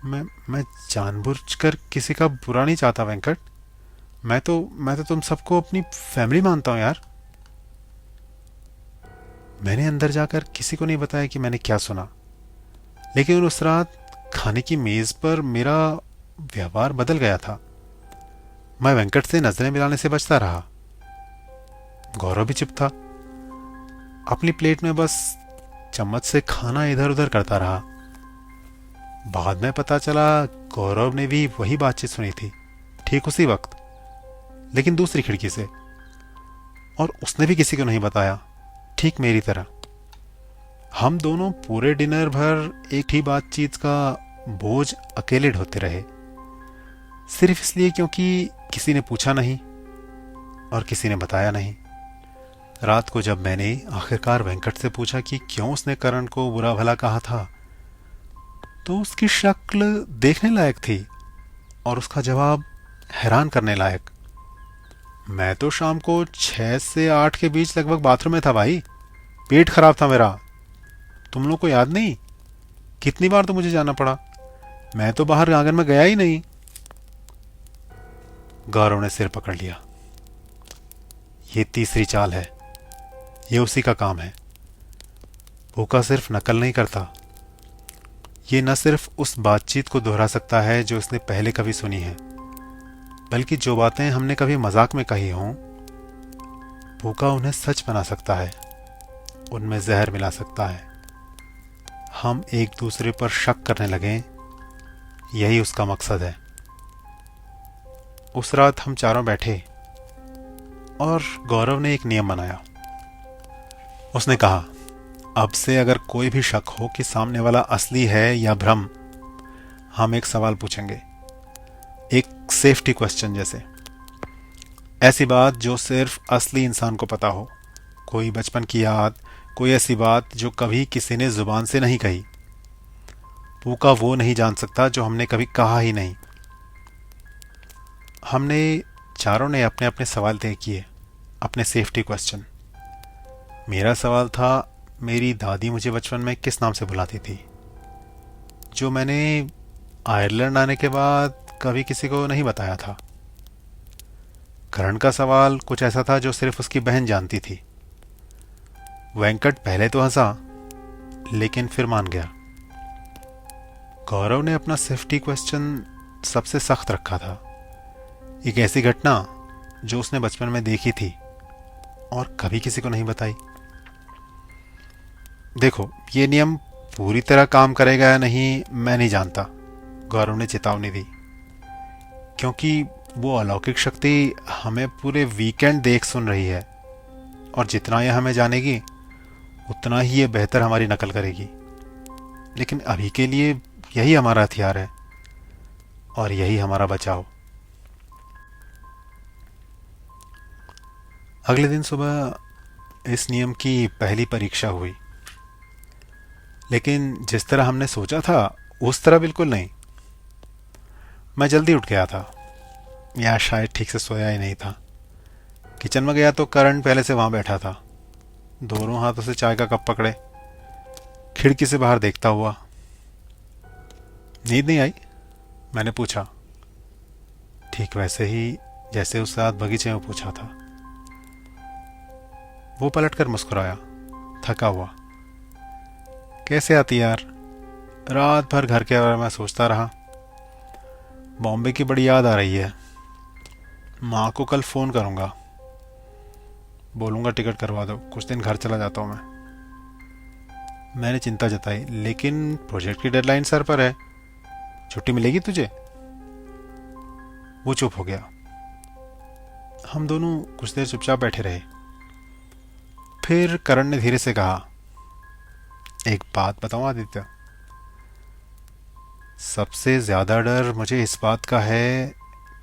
मैं जानबूझकर किसी का बुरा नहीं चाहता वेंकट। मैं तो तुम सबको अपनी फैमिली मानता हूं यार। मैंने अंदर जाकर किसी को नहीं बताया कि मैंने क्या सुना, लेकिन उस रात खाने की मेज पर मेरा व्यवहार बदल गया था। मैं वेंकट से नजरें मिलाने से बचता रहा। गौरव भी चुप था, अपनी प्लेट में बस चम्मच से खाना इधर उधर करता रहा। बाद में पता चला गौरव ने भी वही बातचीत सुनी थी, ठीक उसी वक्त, लेकिन दूसरी खिड़की से, और उसने भी किसी को नहीं बताया, ठीक मेरी तरह। हम दोनों पूरे डिनर भर एक ही बातचीत का बोझ अकेले ढोते रहे, सिर्फ इसलिए क्योंकि किसी ने पूछा नहीं और किसी ने बताया नहीं। रात को जब मैंने आखिरकार वेंकट से पूछा कि क्यों उसने करण को बुरा भला कहा था, तो उसकी शक्ल देखने लायक थी और उसका जवाब हैरान करने लायक। मैं तो शाम को 6 से 8 के बीच लगभग बाथरूम में था भाई। पेट खराब था मेरा। तुम लोग को याद नहीं कितनी बार तो मुझे जाना पड़ा? मैं तो बाहर आंगन में गया ही नहीं। गौरव ने सिर पकड़ लिया। ये तीसरी चाल है, ये उसी का काम है। भूखा सिर्फ नकल नहीं करता, ये न सिर्फ उस बातचीत को दोहरा सकता है जो उसने पहले कभी सुनी है, बल्कि जो बातें हमने कभी मजाक में कही हों, भूखा उन्हें सच बना सकता है, उनमें जहर मिला सकता है। हम एक दूसरे पर शक करने लगें, यही उसका मकसद है। उस रात हम चारों बैठे और गौरव ने एक नियम बनाया। उसने कहा, अब से अगर कोई भी शक हो कि सामने वाला असली है या भ्रम, हम एक सवाल पूछेंगे, एक सेफ्टी क्वेश्चन जैसे। ऐसी बात जो सिर्फ असली इंसान को पता हो, कोई बचपन की याद, कोई ऐसी बात जो कभी किसी ने जुबान से नहीं कही। पूका वो नहीं जान सकता जो हमने कभी कहा ही नहीं। हमने चारों ने अपने अपने सवाल तय किए, अपने सेफ्टी क्वेश्चन। मेरा सवाल था, मेरी दादी मुझे बचपन में किस नाम से बुलाती थी, जो मैंने आयरलैंड आने के बाद कभी किसी को नहीं बताया था। करण का सवाल कुछ ऐसा था जो सिर्फ उसकी बहन जानती थी। वेंकट पहले तो हंसा, लेकिन फिर मान गया। गौरव ने अपना सेफ्टी क्वेश्चन सबसे सख्त रखा था, एक ऐसी घटना जो उसने बचपन में देखी थी और कभी किसी को नहीं बताई। देखो, ये नियम पूरी तरह काम करेगा या नहीं मैं नहीं जानता, गौरव ने चेतावनी दी, क्योंकि वो अलौकिक शक्ति हमें पूरे वीकेंड देख सुन रही है, और जितना यह हमें जानेगी उतना ही ये बेहतर हमारी नकल करेगी। लेकिन अभी के लिए यही हमारा हथियार है और यही हमारा बचाव। अगले दिन सुबह इस नियम की पहली परीक्षा हुई, लेकिन जिस तरह हमने सोचा था उस तरह बिल्कुल नहीं। मैं जल्दी उठ गया था, या शायद ठीक से सोया ही नहीं था। किचन में गया तो करण पहले से वहां बैठा था, दोनों हाथों से चाय का कप पकड़े, खिड़की से बाहर देखता हुआ। नींद नहीं आई? मैंने पूछा, ठीक वैसे ही जैसे उस रात बगीचे में पूछा था। वो पलटकर मुस्कुराया, थका हुआ। कैसे आती यार, रात भर घर के बारे में सोचता रहा। बॉम्बे की बड़ी याद आ रही है। माँ को कल फ़ोन करूँगा, बोलूँगा टिकट करवा दो, कुछ दिन घर चला जाता हूँ मैं। मैंने चिंता जताई, लेकिन प्रोजेक्ट की डेडलाइन सर पर है, छुट्टी मिलेगी तुझे? वो चुप हो गया। हम दोनों कुछ देर चुपचाप बैठे रहे। फिर करण ने धीरे से कहा, एक बात बताऊं आदित्य, सबसे ज्यादा डर मुझे इस बात का है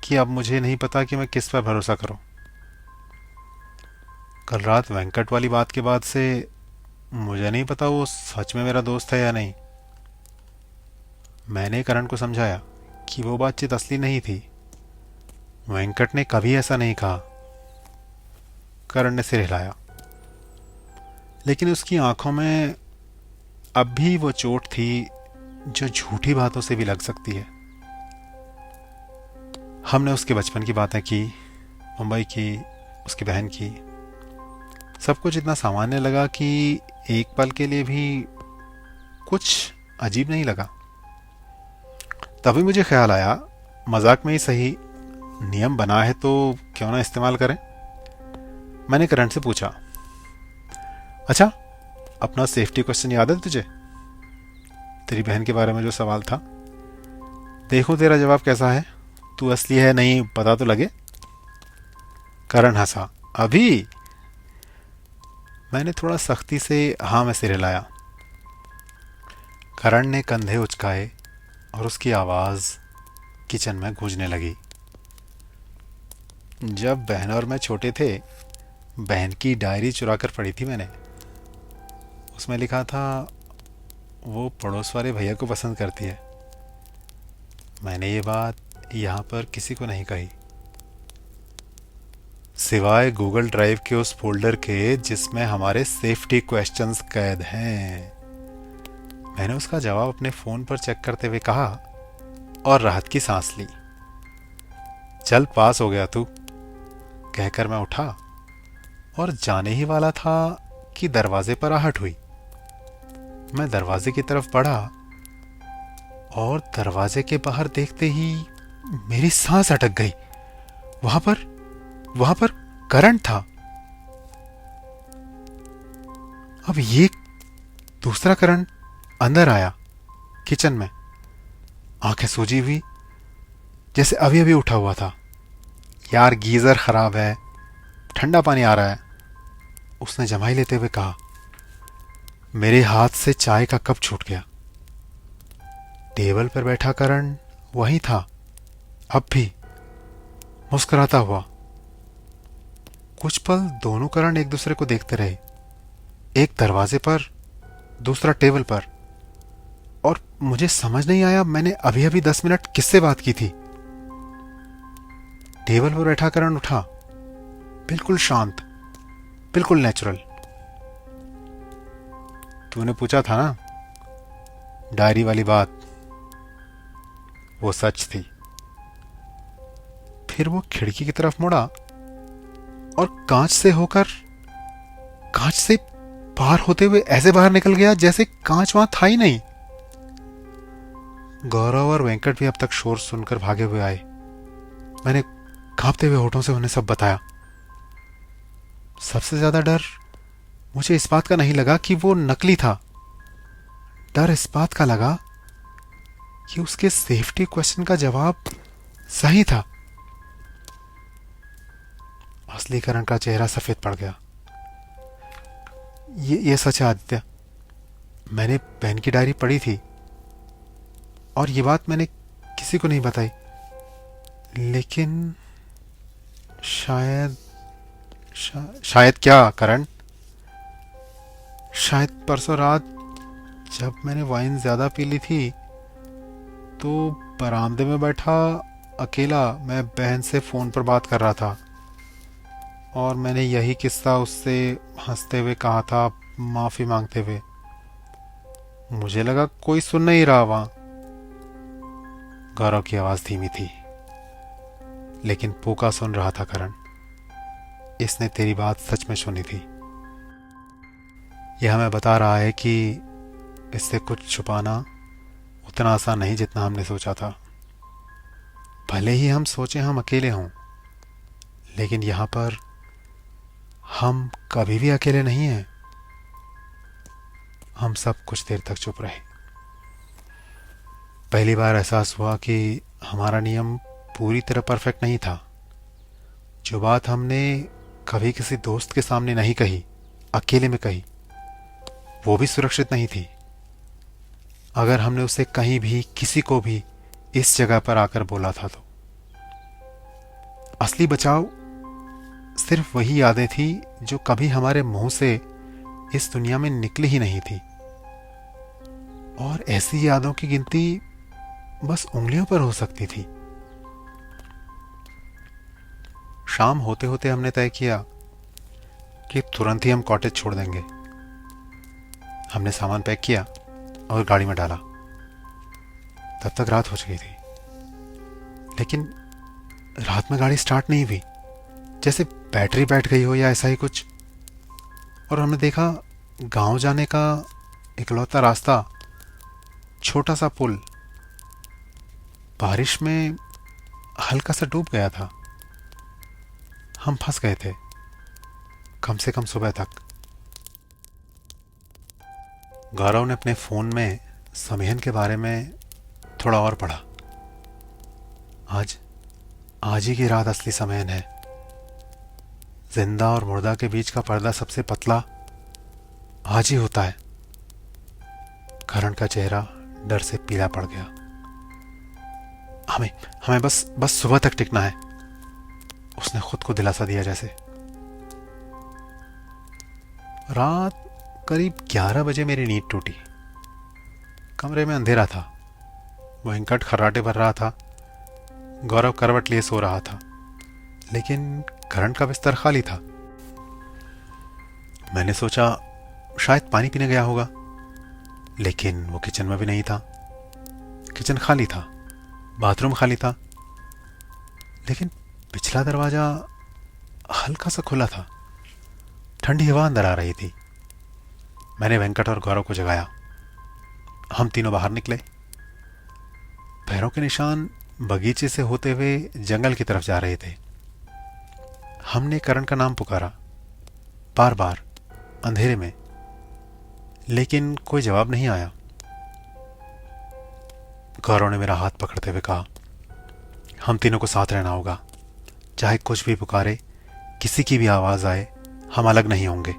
कि अब मुझे नहीं पता कि मैं किस पर भरोसा करूं। कल रात वेंकट वाली बात के बाद से मुझे नहीं पता वो सच में मेरा दोस्त है या नहीं। मैंने करण को समझाया कि वो बातचीत असली नहीं थी, वेंकट ने कभी ऐसा नहीं कहा। करण ने सिर हिलाया, लेकिन उसकी आंखों में अब भी वो चोट थी जो झूठी बातों से भी लग सकती है। हमने उसके बचपन की बातें की, मुंबई की, उसकी बहन की। सब कुछ इतना सामान्य लगा कि एक पल के लिए भी कुछ अजीब नहीं लगा। तभी मुझे ख्याल आया, मजाक में ही सही, नियम बना है तो क्यों ना इस्तेमाल करें। मैंने करण से पूछा, अच्छा अपना सेफ्टी क्वेश्चन याद है तुझे, तेरी बहन के बारे में जो सवाल था? देखो तेरा जवाब कैसा है, तू असली है नहीं पता तो लगे। करण हंसा, अभी? मैंने थोड़ा सख्ती से हाँ में सिर हिलाया। करण ने कंधे उचकाए और उसकी आवाज किचन में गूंजने लगी। जब बहन और मैं छोटे थे, बहन की डायरी चुरा कर पढ़ी थी मैंने। उसमें लिखा था वो पड़ोस वाले भैया को पसंद करती है। मैंने ये बात यहाँ पर किसी को नहीं कही, सिवाय गूगल ड्राइव के उस फोल्डर के जिसमें हमारे सेफ्टी क्वेश्चंस कैद हैं। मैंने उसका जवाब अपने फ़ोन पर चेक करते हुए कहा और राहत की सांस ली। चल पास हो गया तू, कहकर मैं उठा और जाने ही वाला था कि दरवाजे पर आहट हुई। मैं दरवाजे की तरफ बढ़ा और दरवाजे के बाहर देखते ही मेरी सांस अटक गई। वहां पर करंट था। अब ये दूसरा करंट अंदर आया किचन में, आंखें सूजी हुई जैसे अभी अभी उठा हुआ था। यार गीजर खराब है, ठंडा पानी आ रहा है, उसने जमाई लेते हुए कहा। मेरे हाथ से चाय का कप छूट गया। टेबल पर बैठा करण वहीं था, अब भी मुस्कुराता हुआ। कुछ पल दोनों करण एक दूसरे को देखते रहे, एक दरवाजे पर, दूसरा टेबल पर। और मुझे समझ नहीं आया मैंने अभी अभी 10 मिनट किससे बात की थी। टेबल पर बैठा करण उठा, बिल्कुल शांत, बिल्कुल नेचुरल। तूने पूछा था ना डायरी वाली बात, वो सच थी। फिर वो खिड़की की तरफ मुड़ा और कांच से पार होते हुए ऐसे बाहर निकल गया जैसे कांच वहां था ही नहीं। गौरव और वेंकट भी अब तक शोर सुनकर भागे हुए आए। मैंने कांपते हुए होठों से उन्हें सब बताया। सबसे ज्यादा डर मुझे इस बात का नहीं लगा कि वो नकली था, डर इस बात का लगा कि उसके सेफ्टी क्वेश्चन का जवाब सही था। असली करण का चेहरा सफेद पड़ गया। ये सच है आदित्य, मैंने बहन की डायरी पढ़ी थी और ये बात मैंने किसी को नहीं बताई, लेकिन शायद क्या करण, शायद परसों रात जब मैंने वाइन ज्यादा पी ली थी तो बरामदे में बैठा अकेला मैं बहन से फोन पर बात कर रहा था और मैंने यही किस्सा उससे हंसते हुए कहा था, माफी मांगते हुए। मुझे लगा कोई सुन नहीं रहा वहां। गौरव की आवाज धीमी थी, लेकिन पूका सुन रहा था करण। इसने तेरी बात सच में सुनी थी। यह हमें बता रहा है कि इससे कुछ छुपाना उतना आसान नहीं जितना हमने सोचा था। भले ही हम सोचे हम अकेले हों, लेकिन यहां पर हम कभी भी अकेले नहीं हैं। हम सब कुछ देर तक चुप रहे। पहली बार एहसास हुआ कि हमारा नियम पूरी तरह परफेक्ट नहीं था। जो बात हमने कभी किसी दोस्त के सामने नहीं कही, अकेले में कही, वो भी सुरक्षित नहीं थी। अगर हमने उसे कहीं भी किसी को भी इस जगह पर आकर बोला था तो असली बचाव सिर्फ वही यादें थी जो कभी हमारे मुंह से इस दुनिया में निकली ही नहीं थी। और ऐसी यादों की गिनती बस उंगलियों पर हो सकती थी। शाम होते होते हमने तय किया कि तुरंत ही हम कॉटेज छोड़ देंगे। हमने सामान पैक किया और गाड़ी में डाला। तब तक रात हो चुकी थी, लेकिन रात में गाड़ी स्टार्ट नहीं हुई, जैसे बैटरी बैठ गई हो या ऐसा ही कुछ। और हमने देखा गांव जाने का इकलौता रास्ता, छोटा सा पुल, बारिश में हल्का सा डूब गया था। हम फंस गए थे, कम से कम सुबह तक। गौरव ने अपने फोन में समीहन के बारे में थोड़ा और पढ़ा। आज ही की रात असली समीहन है। जिंदा और मुर्दा के बीच का पर्दा सबसे पतला आज ही होता है। करण का चेहरा डर से पीला पड़ गया। हमें बस सुबह तक टिकना है, उसने खुद को दिलासा दिया। जैसे रात करीब 11 बजे मेरी नींद टूटी। कमरे में अंधेरा था। वेंकट खर्राटे भर रहा था। गौरव करवट लिए सो रहा था, लेकिन करण का बिस्तर खाली था। मैंने सोचा शायद पानी पीने गया होगा, लेकिन वो किचन में भी नहीं था। किचन खाली था, बाथरूम खाली था। लेकिन पिछला दरवाजा हल्का सा खुला था। ठंडी हवा अंदर आ रही थी। मैंने वेंकट और गौरव को जगाया। हम तीनों बाहर निकले। पैरों के निशान बगीचे से होते हुए जंगल की तरफ जा रहे थे। हमने करण का नाम पुकारा बार बार अंधेरे में, लेकिन कोई जवाब नहीं आया। गौरव ने मेरा हाथ पकड़ते हुए कहा, हम तीनों को साथ रहना होगा। चाहे कुछ भी पुकारे, किसी की भी आवाज आए, हम अलग नहीं होंगे।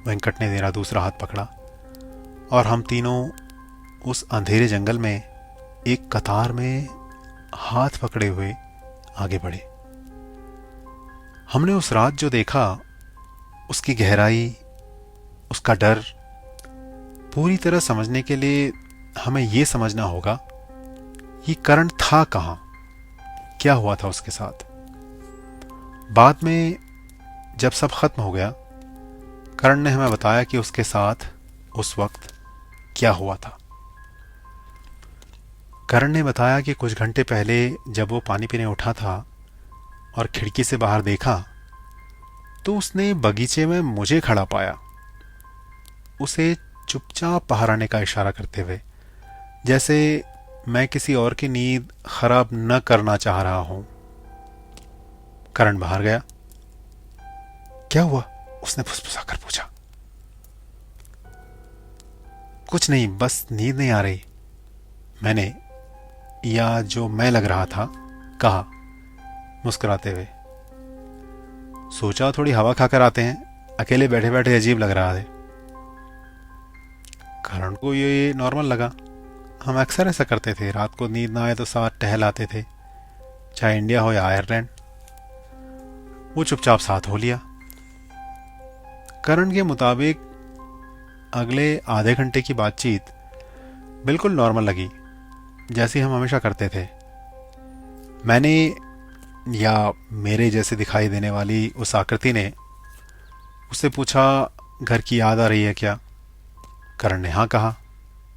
वेंकट ने मेरा दूसरा हाथ पकड़ा और हम तीनों उस अंधेरे जंगल में एक कतार में हाथ पकड़े हुए आगे बढ़े। हमने उस रात जो देखा, उसकी गहराई, उसका डर पूरी तरह समझने के लिए हमें यह समझना होगा कि करण था कहां, क्या हुआ था उसके साथ। बाद में जब सब खत्म हो गया, करण ने हमें बताया कि उसके साथ उस वक्त क्या हुआ था। करण ने बताया कि कुछ घंटे पहले जब वो पानी पीने उठा था और खिड़की से बाहर देखा, तो उसने बगीचे में मुझे खड़ा पाया, उसे चुपचाप बाहर आने का इशारा करते हुए, जैसे मैं किसी और की नींद खराब न करना चाह रहा हूं। करण बाहर गया। क्या हुआ? उसने फुसफुसाकर पूछा। कुछ नहीं, बस नींद नहीं आ रही, मैंने, या जो मैं लग रहा था, कहा मुस्कुराते हुए। सोचा थोड़ी हवा खाकर आते हैं, अकेले बैठे बैठे अजीब लग रहा है। करण को ये नॉर्मल लगा। हम अक्सर ऐसा करते थे, रात को नींद ना आए तो साथ टहल आते थे, चाहे इंडिया हो या आयरलैंड। वो चुपचाप साथ हो लिया। करण के मुताबिक अगले आधे घंटे की बातचीत बिल्कुल नॉर्मल लगी, जैसी हम हमेशा करते थे। मैंने, या मेरे जैसे दिखाई देने वाली उस आकृति ने उससे पूछा, घर की याद आ रही है क्या? करण ने हाँ कहा।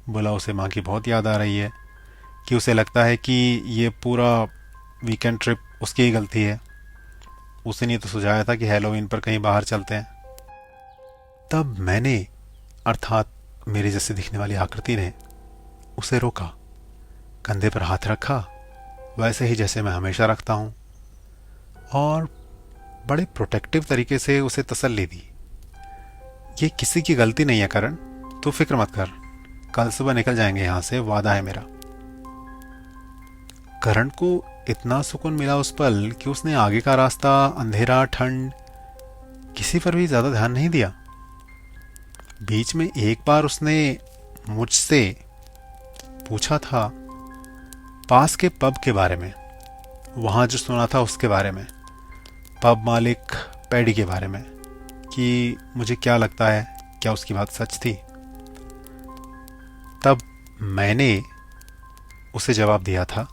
बोला उसे माँ की बहुत याद आ रही है, कि उसे लगता है कि ये पूरा वीकेंड ट्रिप उसकी ही गलती है। उसे नहीं तो सुझाया था कि हैलोवीन पर कहीं बाहर चलते हैं। तब मैंने, अर्थात मेरे जैसे दिखने वाली आकृति ने, उसे रोका, कंधे पर हाथ रखा, वैसे ही जैसे मैं हमेशा रखता हूं, और बड़े प्रोटेक्टिव तरीके से उसे तसल्ली दी। ये किसी की गलती नहीं है करण, तू फिक्र मत कर, कल सुबह निकल जाएंगे यहां से, वादा है मेरा। करण को इतना सुकून मिला उस पल कि उसने आगे का रास्ता, अंधेरा, ठंड, किसी पर भी ज्यादा ध्यान नहीं दिया। बीच में एक बार उसने मुझसे पूछा था पास के पब के बारे में, वहां जो सुना था उसके बारे में, पब मालिक पैडी के बारे में, कि मुझे क्या लगता है, क्या उसकी बात सच थी। तब मैंने उसे जवाब दिया था,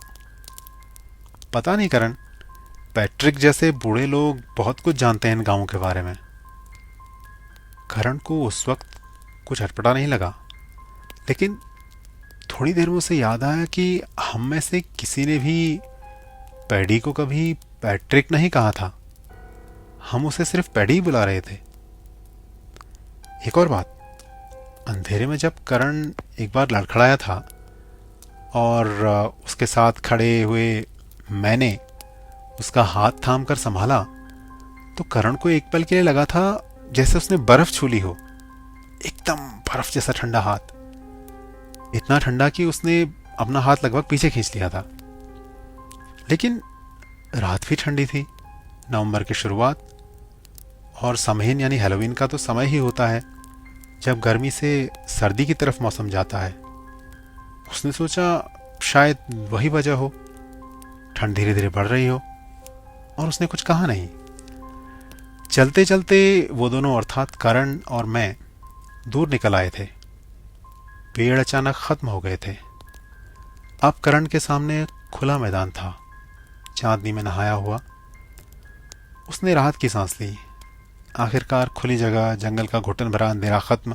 पता नहीं करण, पैट्रिक जैसे बूढ़े लोग बहुत कुछ जानते हैं इन गांवों के बारे में। करण को उस वक्त कुछ अटपटा नहीं लगा, लेकिन थोड़ी देर में उसे याद आया कि हम में से किसी ने भी पैडी को कभी पैट्रिक नहीं कहा था, हम उसे सिर्फ पैडी ही बुला रहे थे। एक और बात, अंधेरे में जब करण एक बार लड़खड़ाया था और उसके साथ खड़े हुए मैंने उसका हाथ थाम कर संभाला, तो करण को एक पल के लिए लगा था जैसे उसने बर्फ छू ली हो, एकदम बर्फ जैसा ठंडा हाथ, इतना ठंडा कि उसने अपना हाथ लगभग पीछे खींच लिया था। लेकिन रात भी ठंडी थी, नवंबर की शुरुआत, और समहीन यानी हैलोवीन का तो समय ही होता है जब गर्मी से सर्दी की तरफ मौसम जाता है। उसने सोचा शायद वही वजह हो, ठंड धीरे धीरे बढ़ रही हो, और उसने कुछ कहा नहीं। चलते चलते वो दोनों, अर्थात करण और मैं, दूर निकल आए थे। पेड़ अचानक खत्म हो गए थे। अब करण के सामने खुला मैदान था, चांदनी में नहाया हुआ। उसने राहत की सांस ली। आखिरकार खुली जगह, जंगल का घुटन भरा अंधेरा खत्म।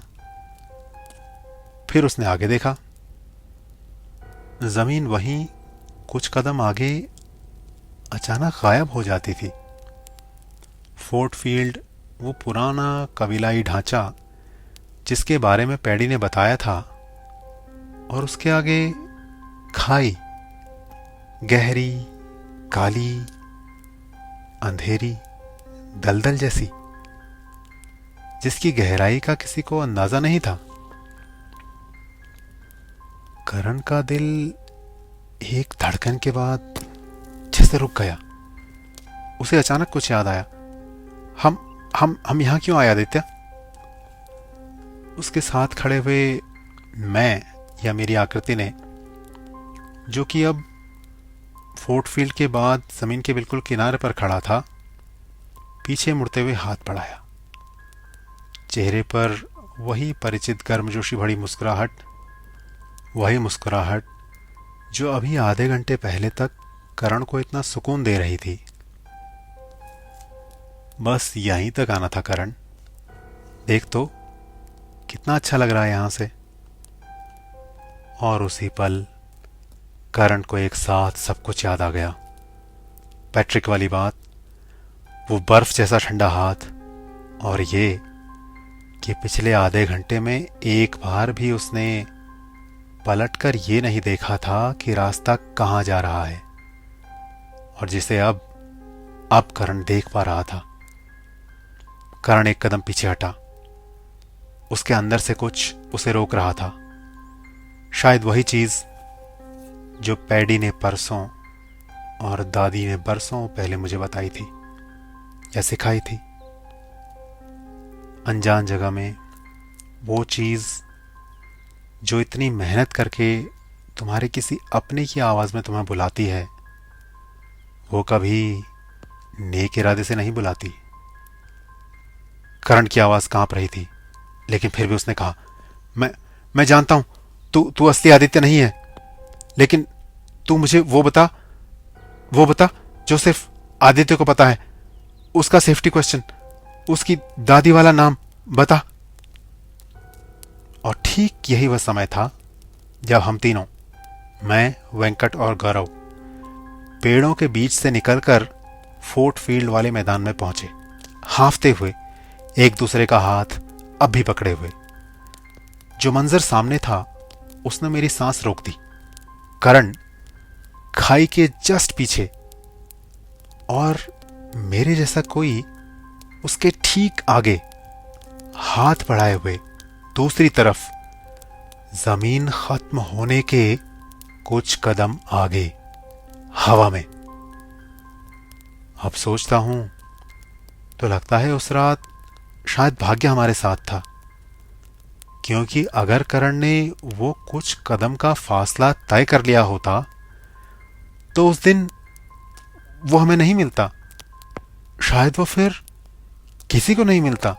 फिर उसने आगे देखा। जमीन वहीं कुछ कदम आगे अचानक गायब हो जाती थी। फोर्ट फील्ड, वो पुराना कबीलाई ढांचा जिसके बारे में पैडी ने बताया था, और उसके आगे खाई, गहरी, काली, अंधेरी, दलदल जैसी, जिसकी गहराई का किसी को अंदाजा नहीं था। करण का दिल एक धड़कन के बाद जैसे रुक गया। उसे अचानक कुछ याद आया। हम यहां क्यों आए आदित्य? उसके साथ खड़े हुए मैं या मेरी आकृति ने, जो कि अब फोर्ट फील्ड के बाद जमीन के बिल्कुल किनारे पर खड़ा था, पीछे मुड़ते हुए हाथ बढ़ाया। चेहरे पर वही परिचित गर्मजोशी भरी मुस्कुराहट, वही मुस्कुराहट जो अभी आधे घंटे पहले तक करण को इतना सुकून दे रही थी। बस यहीं तक आना था करण, देख तो कितना अच्छा लग रहा है यहां से। और उसी पल करण को एक साथ सब कुछ याद आ गया। पैट्रिक वाली बात, वो बर्फ जैसा ठंडा हाथ, और ये कि पिछले आधे घंटे में एक बार भी उसने पलटकर ये नहीं देखा था कि रास्ता कहां जा रहा है, और जिसे अब करण देख पा रहा था। करण एक कदम पीछे हटा। उसके अंदर से कुछ उसे रोक रहा था। शायद वही चीज जो पैडी ने परसों और दादी ने बरसों पहले मुझे बताई थी या सिखाई थी। अनजान जगह में वो चीज जो इतनी मेहनत करके तुम्हारे किसी अपने की आवाज में तुम्हें बुलाती है, वो कभी नेक इरादे से नहीं बुलाती। करण की आवाज कांप रही थी, लेकिन फिर भी उसने कहा, मैं जानता हूं तू असली आदित्य नहीं है, लेकिन तू मुझे वो बता जो सिर्फ आदित्य को पता है। उसका सेफ्टी क्वेश्चन, उसकी दादी वाला नाम बता। और ठीक यही वह समय था जब हम तीनों, मैं, वेंकट और गौरव, पेड़ों के बीच से निकलकर फोर्ट फील्ड वाले मैदान में पहुंचे, हांफते हुए, एक दूसरे का हाथ अब भी पकड़े हुए। जो मंजर सामने था उसने मेरी सांस रोक दी। करण खाई के जस्ट पीछे, और मेरे जैसा कोई उसके ठीक आगे, हाथ बढ़ाए हुए दूसरी तरफ, जमीन खत्म होने के कुछ कदम आगे, हवा में। अब सोचता हूं तो लगता है उस रात शायद भाग्य हमारे साथ था, क्योंकि अगर करण ने वो कुछ कदम का फासला तय कर लिया होता तो उस दिन वो हमें नहीं मिलता। शायद वो फिर किसी को नहीं मिलता,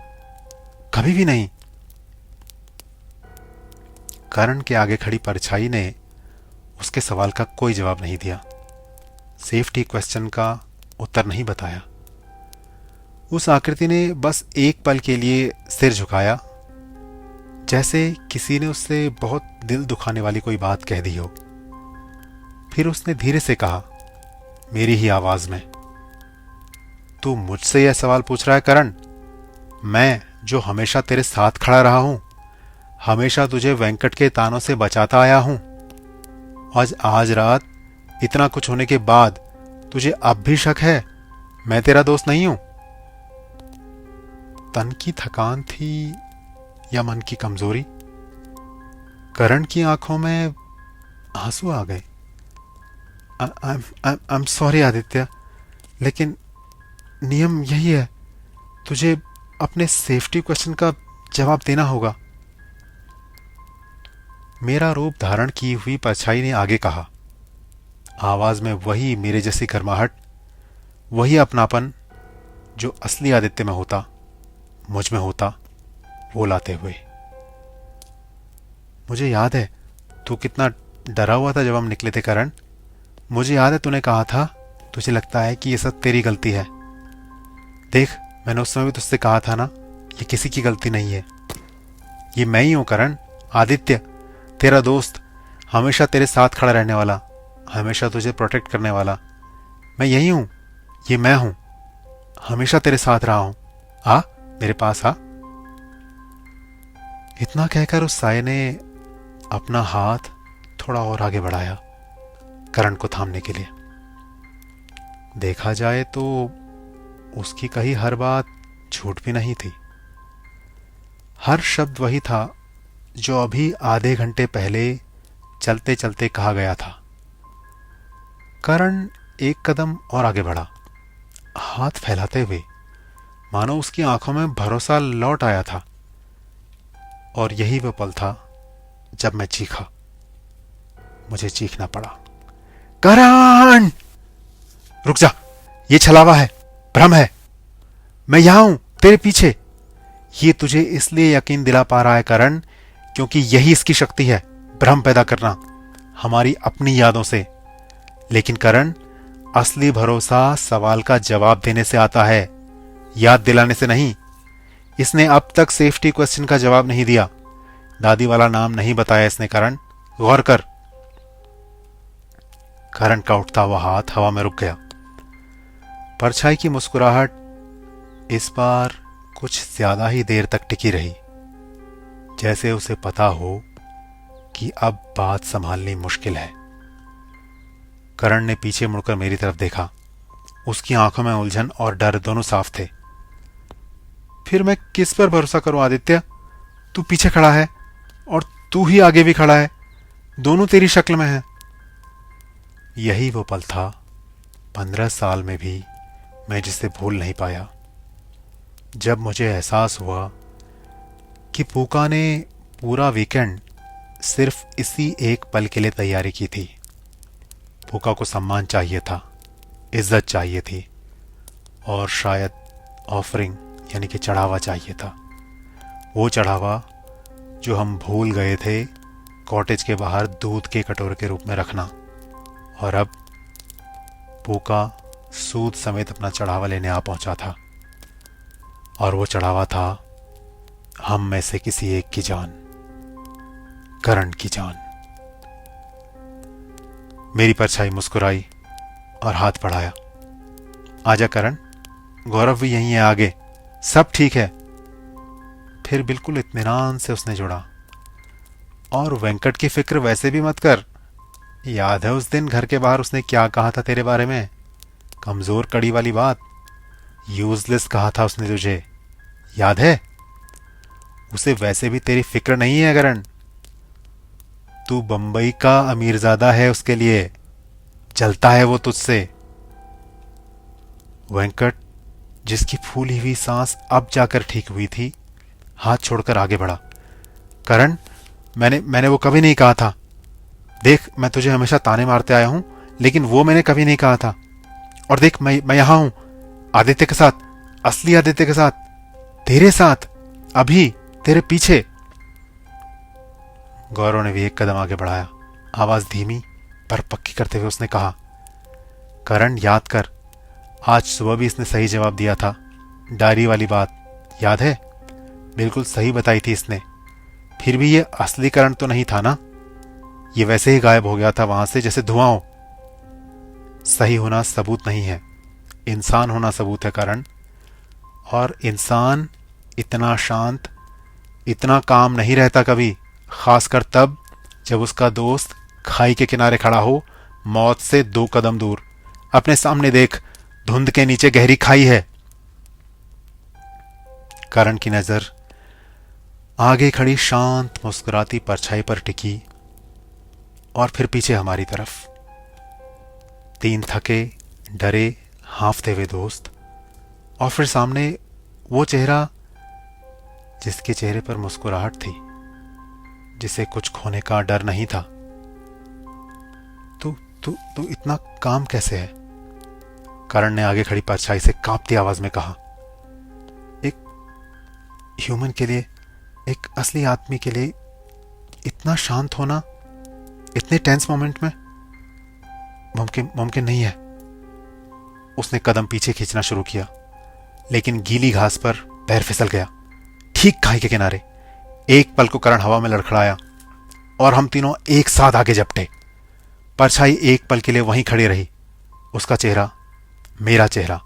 कभी भी नहीं। करण के आगे खड़ी परछाई ने उसके सवाल का कोई जवाब नहीं दिया, सेफ्टी क्वेश्चन का उत्तर नहीं बताया। उस आकृति ने बस एक पल के लिए सिर झुकाया, जैसे किसी ने उससे बहुत दिल दुखाने वाली कोई बात कह दी हो। फिर उसने धीरे से कहा, मेरी ही आवाज में, तू मुझसे यह सवाल पूछ रहा है करण? मैं जो हमेशा तेरे साथ खड़ा रहा हूं, हमेशा तुझे वेंकट के तानों से बचाता आया हूं, आज रात इतना कुछ होने के बाद तुझे अब भी शक है मैं तेरा दोस्त नहीं हूं? तन की थकान थी या मन की कमजोरी? करण की आंखों में आंसू आ गए। आई एम सॉरी आदित्य, लेकिन नियम यही है, तुझे अपने सेफ्टी क्वेश्चन का जवाब देना होगा। मेरा रूप धारण की हुई परछाई ने आगे कहा, आवाज में वही मेरे जैसी गर्माहट, वही अपनापन जो असली आदित्य में होता, मुझ में होता, वो लाते हुए। मुझे याद है तू कितना डरा हुआ था जब हम निकले थे करण। मुझे याद है तूने कहा था तुझे लगता है कि ये सब तेरी गलती है। देख, मैंने उस समय भी तुझसे कहा था ना, ये किसी की गलती नहीं है, ये मैं ही हूं करण, आदित्य, तेरा दोस्त, हमेशा तेरे साथ खड़ा रहने वाला, हमेशा तुझे प्रोटेक्ट करने वाला। मैं यही हूं, ये मैं हूं, हमेशा तेरे साथ रहा हूं, आ मेरे पास आ। इतना कहकर उस साये ने अपना हाथ थोड़ा और आगे बढ़ाया करण को थामने के लिए। देखा जाए तो उसकी कही हर बात झूठ भी नहीं थी। हर शब्द वही था जो अभी आधे घंटे पहले चलते चलते कहा गया था। करण एक कदम और आगे बढ़ा, हाथ फैलाते हुए, मानो उसकी आंखों में भरोसा लौट आया था। और यही वो पल था जब मैं चीखा। मुझे चीखना पड़ा, करण रुक जा, ये छलावा है, भ्रम है, मैं यहां हूं तेरे पीछे। ये तुझे इसलिए यकीन दिला पा रहा है करण, क्योंकि यही इसकी शक्ति है, भ्रम पैदा करना हमारी अपनी यादों से। लेकिन करण, असली भरोसा सवाल का जवाब देने से आता है, याद दिलाने से नहीं। इसने अब तक सेफ्टी क्वेश्चन का जवाब नहीं दिया, दादी वाला नाम नहीं बताया इसने। करण गौर कर। करण का उठता हुआ हाथ हवा में रुक गया। परछाई की मुस्कुराहट इस बार कुछ ज्यादा ही देर तक टिकी रही, जैसे उसे पता हो कि अब बात संभालनी मुश्किल है। करण ने पीछे मुड़कर मेरी तरफ देखा। उसकी आंखों में उलझन और डर दोनों साफ थे। फिर मैं किस पर भरोसा करूं आदित्य? तू पीछे खड़ा है और तू ही आगे भी खड़ा है, दोनों तेरी शक्ल में हैं। यही वो पल था 15 साल में भी मैं जिसे भूल नहीं पाया, जब मुझे एहसास हुआ कि पूका ने पूरा वीकेंड सिर्फ इसी एक पल के लिए तैयारी की थी। पूका को सम्मान चाहिए था, इज्जत चाहिए थी, और शायद ऑफरिंग यानी कि चढ़ावा चाहिए था। वो चढ़ावा जो हम भूल गए थे कॉटेज के बाहर दूध के कटोरे के रूप में रखना। और अब पूका सूद समेत अपना चढ़ावा लेने आ पहुंचा था, और वो चढ़ावा था हम में से किसी एक की जान, करण की जान। मेरी परछाई मुस्कुराई और हाथ बढ़ाया। आजा करण, गौरव भी यहीं है आगे, सब ठीक है। फिर बिल्कुल इत्मीनान से उसने जोड़ा, और वेंकट की फिक्र वैसे भी मत कर। याद है उस दिन घर के बाहर उसने क्या कहा था तेरे बारे में? कमजोर कड़ी वाली बात, यूजलेस कहा था उसने तुझे, याद है? उसे वैसे भी तेरी फिक्र नहीं है करण। तू बंबई का अमीरजादा है, उसके लिए चलता है वो तुझसे। वेंकट, जिसकी फूली हुई सांस अब जाकर ठीक हुई थी, हाथ छोड़कर आगे बढ़ा। करण, मैंने वो कभी नहीं कहा था। देख, मैं तुझे हमेशा ताने मारते आया हूं, लेकिन वो मैंने कभी नहीं कहा था। और देख, मैं यहां हूं, आदित्य के साथ, असली आदित्य के साथ, तेरे साथ, अभी तेरे पीछे। गौरव ने भी एक कदम आगे बढ़ाया। आवाज धीमी पर पक्की करते हुए उसने कहा, करण याद कर, आज सुबह भी इसने सही जवाब दिया था। डायरी वाली बात याद है? बिल्कुल सही बताई थी इसने। फिर भी ये असली करण तो नहीं था ना? ये वैसे ही गायब हो गया था वहां से जैसे धुआं हो। सही होना सबूत नहीं है, इंसान होना सबूत है करण। और इंसान इतना शांत, इतना काम नहीं रहता कभी, खासकर तब जब उसका दोस्त खाई के किनारे खड़ा हो, मौत से 2 कदम दूर। अपने सामने देख, धुंध के नीचे गहरी खाई है। करण की नजर आगे खड़ी शांत मुस्कुराती परछाई पर टिकी, और फिर पीछे हमारी तरफ। 3 थके, डरे, हांफते हुए दोस्त, और फिर सामने वो चेहरा जिसके चेहरे पर मुस्कुराहट थी, जिसे कुछ खोने का डर नहीं था। तू इतना काम कैसे है? करण ने आगे खड़ी परछाई से कांपती आवाज में कहा। एक ह्यूमन के लिए, एक असली आदमी के लिए इतना शांत होना इतने टेंस मोमेंट में मुमकिन नहीं है। उसने कदम पीछे खींचना शुरू किया, लेकिन गीली घास पर पैर फिसल गया, ठीक खाई के किनारे। एक पल को करण हवा में लड़खड़ाया, और हम तीनों एक साथ आगे झपटे। परछाई एक पल के लिए वहीं खड़ी रही, उसका चेहरा मेरा चेहरा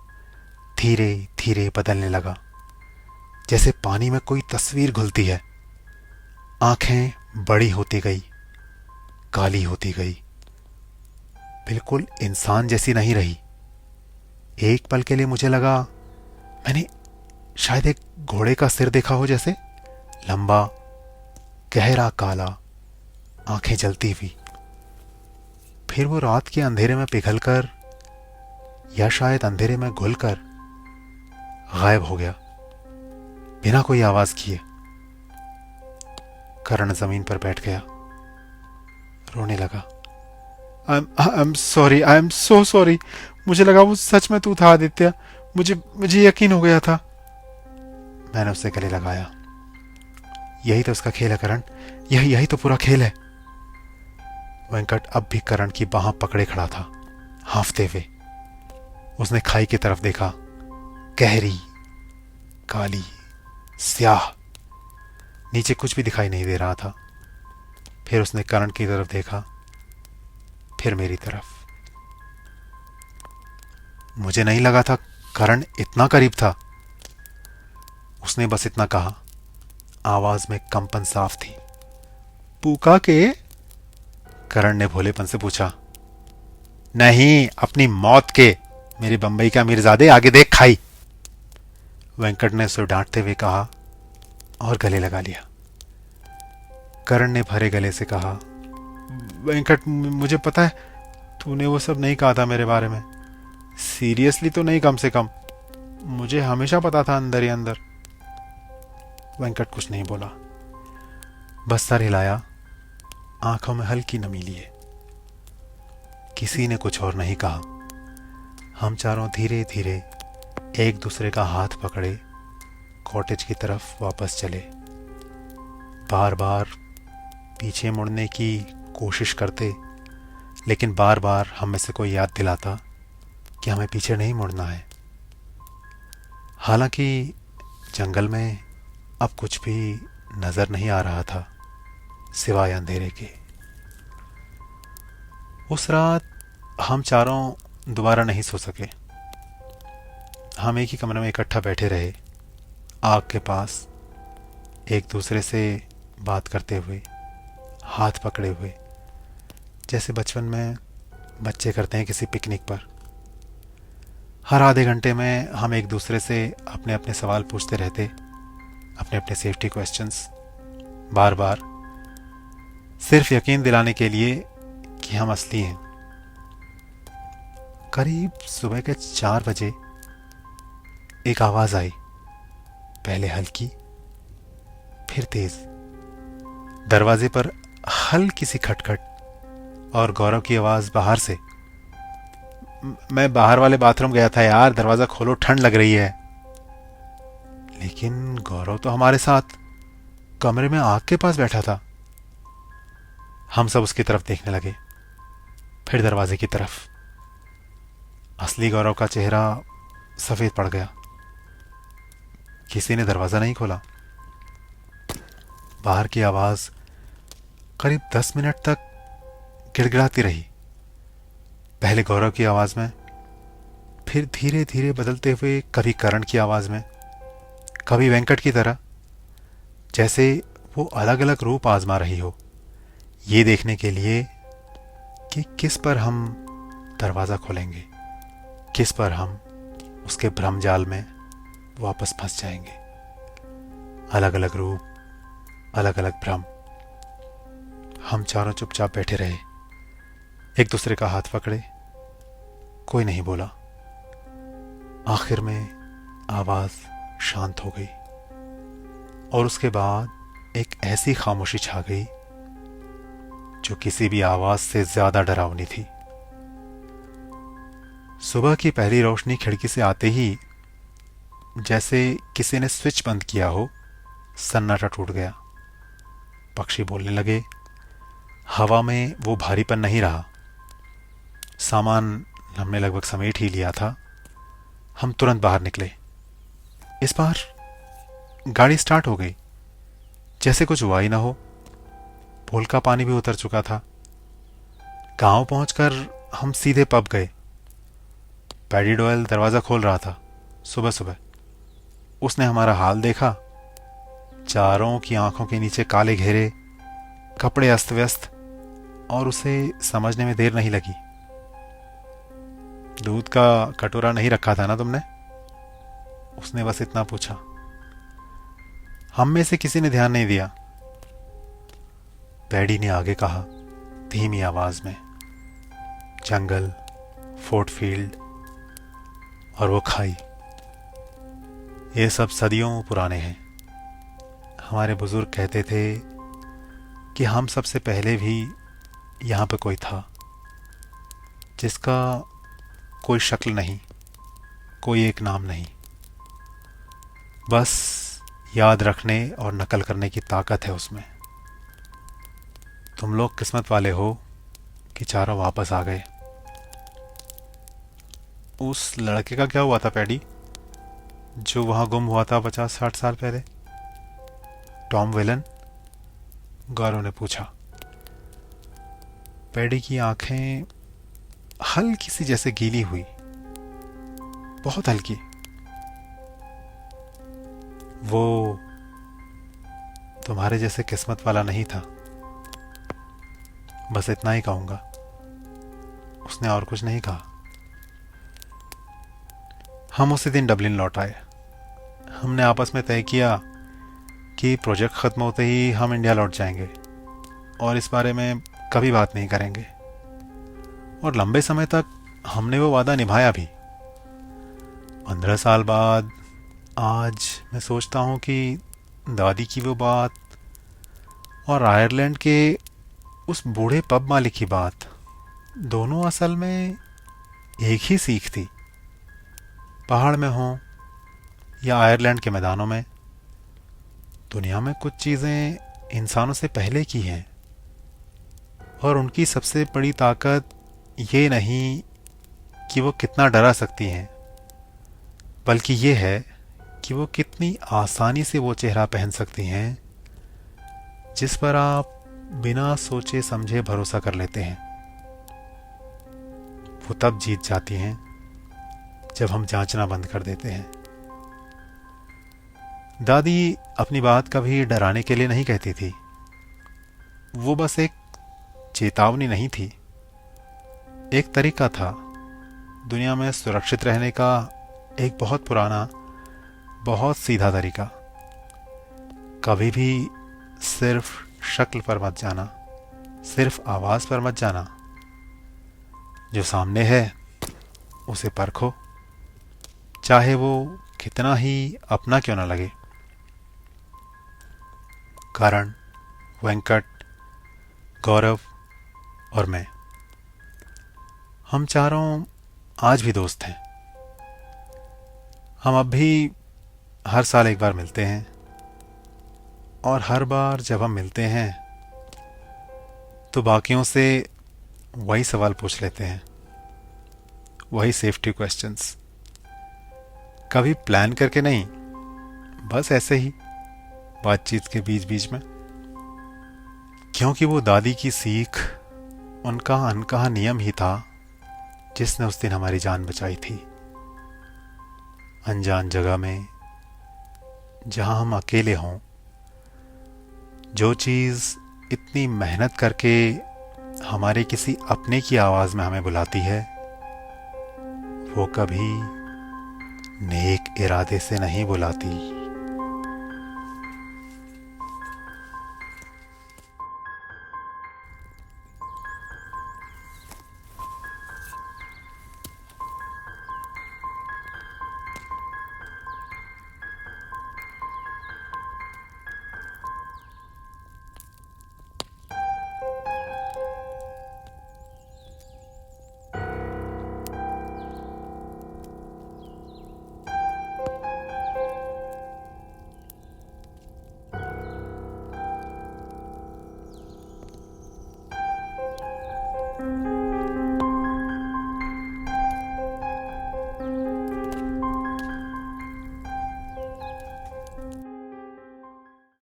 धीरे धीरे बदलने लगा, जैसे पानी में कोई तस्वीर घुलती है। आंखें बड़ी होती गई, काली होती गई, बिल्कुल इंसान जैसी नहीं रही। एक पल के लिए मुझे लगा मैंने शायद एक घोड़े का सिर देखा हो, जैसे लंबा, गहरा, काला, आंखें जलती हुई। फिर वो रात के अंधेरे में पिघलकर या शायद अंधेरे में घुलकर गायब हो गया, बिना कोई आवाज किए। करण जमीन पर बैठ गया, रोने लगा। I am sorry, I am so sorry. मुझे लगा वो सच में तू था आदित्य, मुझे यकीन हो गया था। मैंने उसे गले लगाया। यही तो उसका खेल है करण, यही तो पूरा खेल है। वेंकट अब भी करण की बाह पकड़े खड़ा था, हांफते हुए। उसने खाई की तरफ देखा, गहरी, काली, स्याह, नीचे कुछ भी दिखाई नहीं दे रहा था। फिर उसने करण की तरफ देखा, फिर मेरी तरफ। मुझे नहीं लगा था करण इतना करीब था। उसने बस इतना कहा, आवाज में कंपन साफ थी। पूका के? करण ने भोलेपन से पूछा। नहीं, अपनी मौत के, मेरे बंबई का मीरजादे, आगे देख खाई। वेंकट ने उसे डांटते हुए कहा और गले लगा लिया। करण ने भरे गले से कहा, वेंकट मुझे पता है तूने वो सब नहीं कहा था मेरे बारे में। सीरियसली तो नहीं, कम से कम मुझे हमेशा पता था अंदर ही अंदर। वेंकट कुछ नहीं बोला, बस सर हिलाया, आंखों में हल्की नमी लिए। किसी ने कुछ और नहीं कहा। हम चारों धीरे धीरे एक दूसरे का हाथ पकड़े कॉटेज की तरफ वापस चले। बार बार पीछे मुड़ने की कोशिश करते, लेकिन बार बार हम में से कोई याद दिलाता कि हमें पीछे नहीं मुड़ना है। हालांकि जंगल में अब कुछ भी नजर नहीं आ रहा था सिवाय अंधेरे के। उस रात हम चारों दोबारा नहीं सो सके। हम एक ही कमरे में इकट्ठा बैठे रहे, आग के पास, एक दूसरे से बात करते हुए, हाथ पकड़े हुए, जैसे बचपन में बच्चे करते हैं किसी पिकनिक पर। हर आधे घंटे में हम एक दूसरे से अपने अपने सवाल पूछते रहते, अपने अपने सेफ्टी क्वेश्चंस, बार बार, सिर्फ यकीन दिलाने के लिए कि हम असली हैं। करीब सुबह के 4 बजे एक आवाज आई, पहले हल्की, फिर तेज। दरवाजे पर हल्की सी खटखट और गौरव की आवाज बाहर से, मैं बाहर वाले बाथरूम गया था यार, दरवाजा खोलो, ठंड लग रही है। लेकिन गौरव तो हमारे साथ कमरे में आग के पास बैठा था। हम सब उसकी तरफ देखने लगे, फिर दरवाजे की तरफ। असली गौरव का चेहरा सफेद पड़ गया। किसी ने दरवाजा नहीं खोला। बाहर की आवाज करीब 10 मिनट तक गिड़गिड़ाती रही, पहले गौरव की आवाज में, फिर धीरे धीरे बदलते हुए कभी करण की आवाज में, कभी वेंकट की तरह, जैसे वो अलग अलग रूप आजमा रही हो, ये देखने के लिए कि किस पर हम दरवाजा खोलेंगे, किस पर हम उसके भ्रमजाल में वापस फंस जाएंगे। अलग अलग रूप, अलग अलग भ्रम। हम चारों चुपचाप बैठे रहे, एक दूसरे का हाथ पकड़े, कोई नहीं बोला। आखिर में आवाज शांत हो गई और उसके बाद एक ऐसी खामोशी छा गई जो किसी भी आवाज से ज्यादा डरावनी थी। सुबह की पहली रोशनी खिड़की से आते ही जैसे किसी ने स्विच बंद किया हो, सन्नाटा टूट गया। पक्षी बोलने लगे, हवा में वो भारीपन नहीं रहा। सामान हमने लगभग समेट ही लिया था। हम तुरंत बाहर निकले। इस बार गाड़ी स्टार्ट हो गई, जैसे कुछ हुआ ही ना हो। पुल का पानी भी उतर चुका था। गांव पहुंचकर हम सीधे पब गए। पैडी डॉयल दरवाज़ा खोल रहा था सुबह सुबह। उसने हमारा हाल देखा, चारों की आंखों के नीचे काले घेरे, कपड़े अस्त व्यस्त, और उसे समझने में देर नहीं लगी। दूध का कटोरा नहीं रखा था ना तुमने? उसने बस इतना पूछा। हम में से किसी ने ध्यान नहीं दिया। पैडी ने आगे कहा धीमी आवाज में, जंगल, फोर्ट फील्ड और वो खाई, ये सब सदियों पुराने हैं। हमारे बुजुर्ग कहते थे कि हम सबसे पहले भी यहाँ पे कोई था जिसका कोई शक्ल नहीं, कोई एक नाम नहीं, बस याद रखने और नकल करने की ताकत है उसमें। तुम लोग किस्मत वाले हो कि चारों वापस आ गए। उस लड़के का क्या हुआ था पैडी, जो वहां गुम हुआ था 50-60 साल पहले? Tom villain? गौरव ने पूछा। पैडी की आंखें हल्की सी जैसे गीली हुई, बहुत हल्की। वो तुम्हारे जैसे किस्मत वाला नहीं था, बस इतना ही कहूंगा। उसने और कुछ नहीं कहा। हम उसी दिन डबलिन लौट आए। हमने आपस में तय किया कि प्रोजेक्ट ख़त्म होते ही हम इंडिया लौट जाएंगे और इस बारे में कभी बात नहीं करेंगे। और लंबे समय तक हमने वो वादा निभाया भी। 15 साल बाद आज मैं सोचता हूँ कि दादी की वो बात और आयरलैंड के उस बूढ़े पब मालिक की बात, दोनों असल में एक ही सीख थी। पहाड़ में हो या आयरलैंड के मैदानों में, दुनिया में कुछ चीज़ें इंसानों से पहले की हैं, और उनकी सबसे बड़ी ताकत ये नहीं कि वो कितना डरा सकती हैं, बल्कि ये है कि वो कितनी आसानी से वो चेहरा पहन सकती हैं जिस पर आप बिना सोचे समझे भरोसा कर लेते हैं। वो तब जीत जाती हैं जब हम जांचना बंद कर देते हैं। दादी अपनी बात कभी डराने के लिए नहीं कहती थी, वो बस एक चेतावनी नहीं थी, एक तरीका था दुनिया में सुरक्षित रहने का, एक बहुत पुराना, बहुत सीधा तरीका। कभी भी सिर्फ शक्ल पर मत जाना, सिर्फ आवाज पर मत जाना। जो सामने है उसे परखो, चाहे वो कितना ही अपना क्यों ना लगे। करण, वेंकट, गौरव और मैं, हम चारों आज भी दोस्त हैं। हम अब भी हर साल एक बार मिलते हैं, और हर बार जब हम मिलते हैं तो बाकियों से वही सवाल पूछ लेते हैं, वही सेफ्टी क्वेश्चंस। कभी प्लान करके नहीं, बस ऐसे ही बातचीत के बीच बीच में। क्योंकि वो दादी की सीख, उनका अनकहा नियम ही था जिसने उस दिन हमारी जान बचाई थी। अनजान जगह में जहां हम अकेले हों, जो चीज़ इतनी मेहनत करके हमारे किसी अपने की आवाज़ में हमें बुलाती है, वो कभी नेक इरादे से नहीं बुलाती।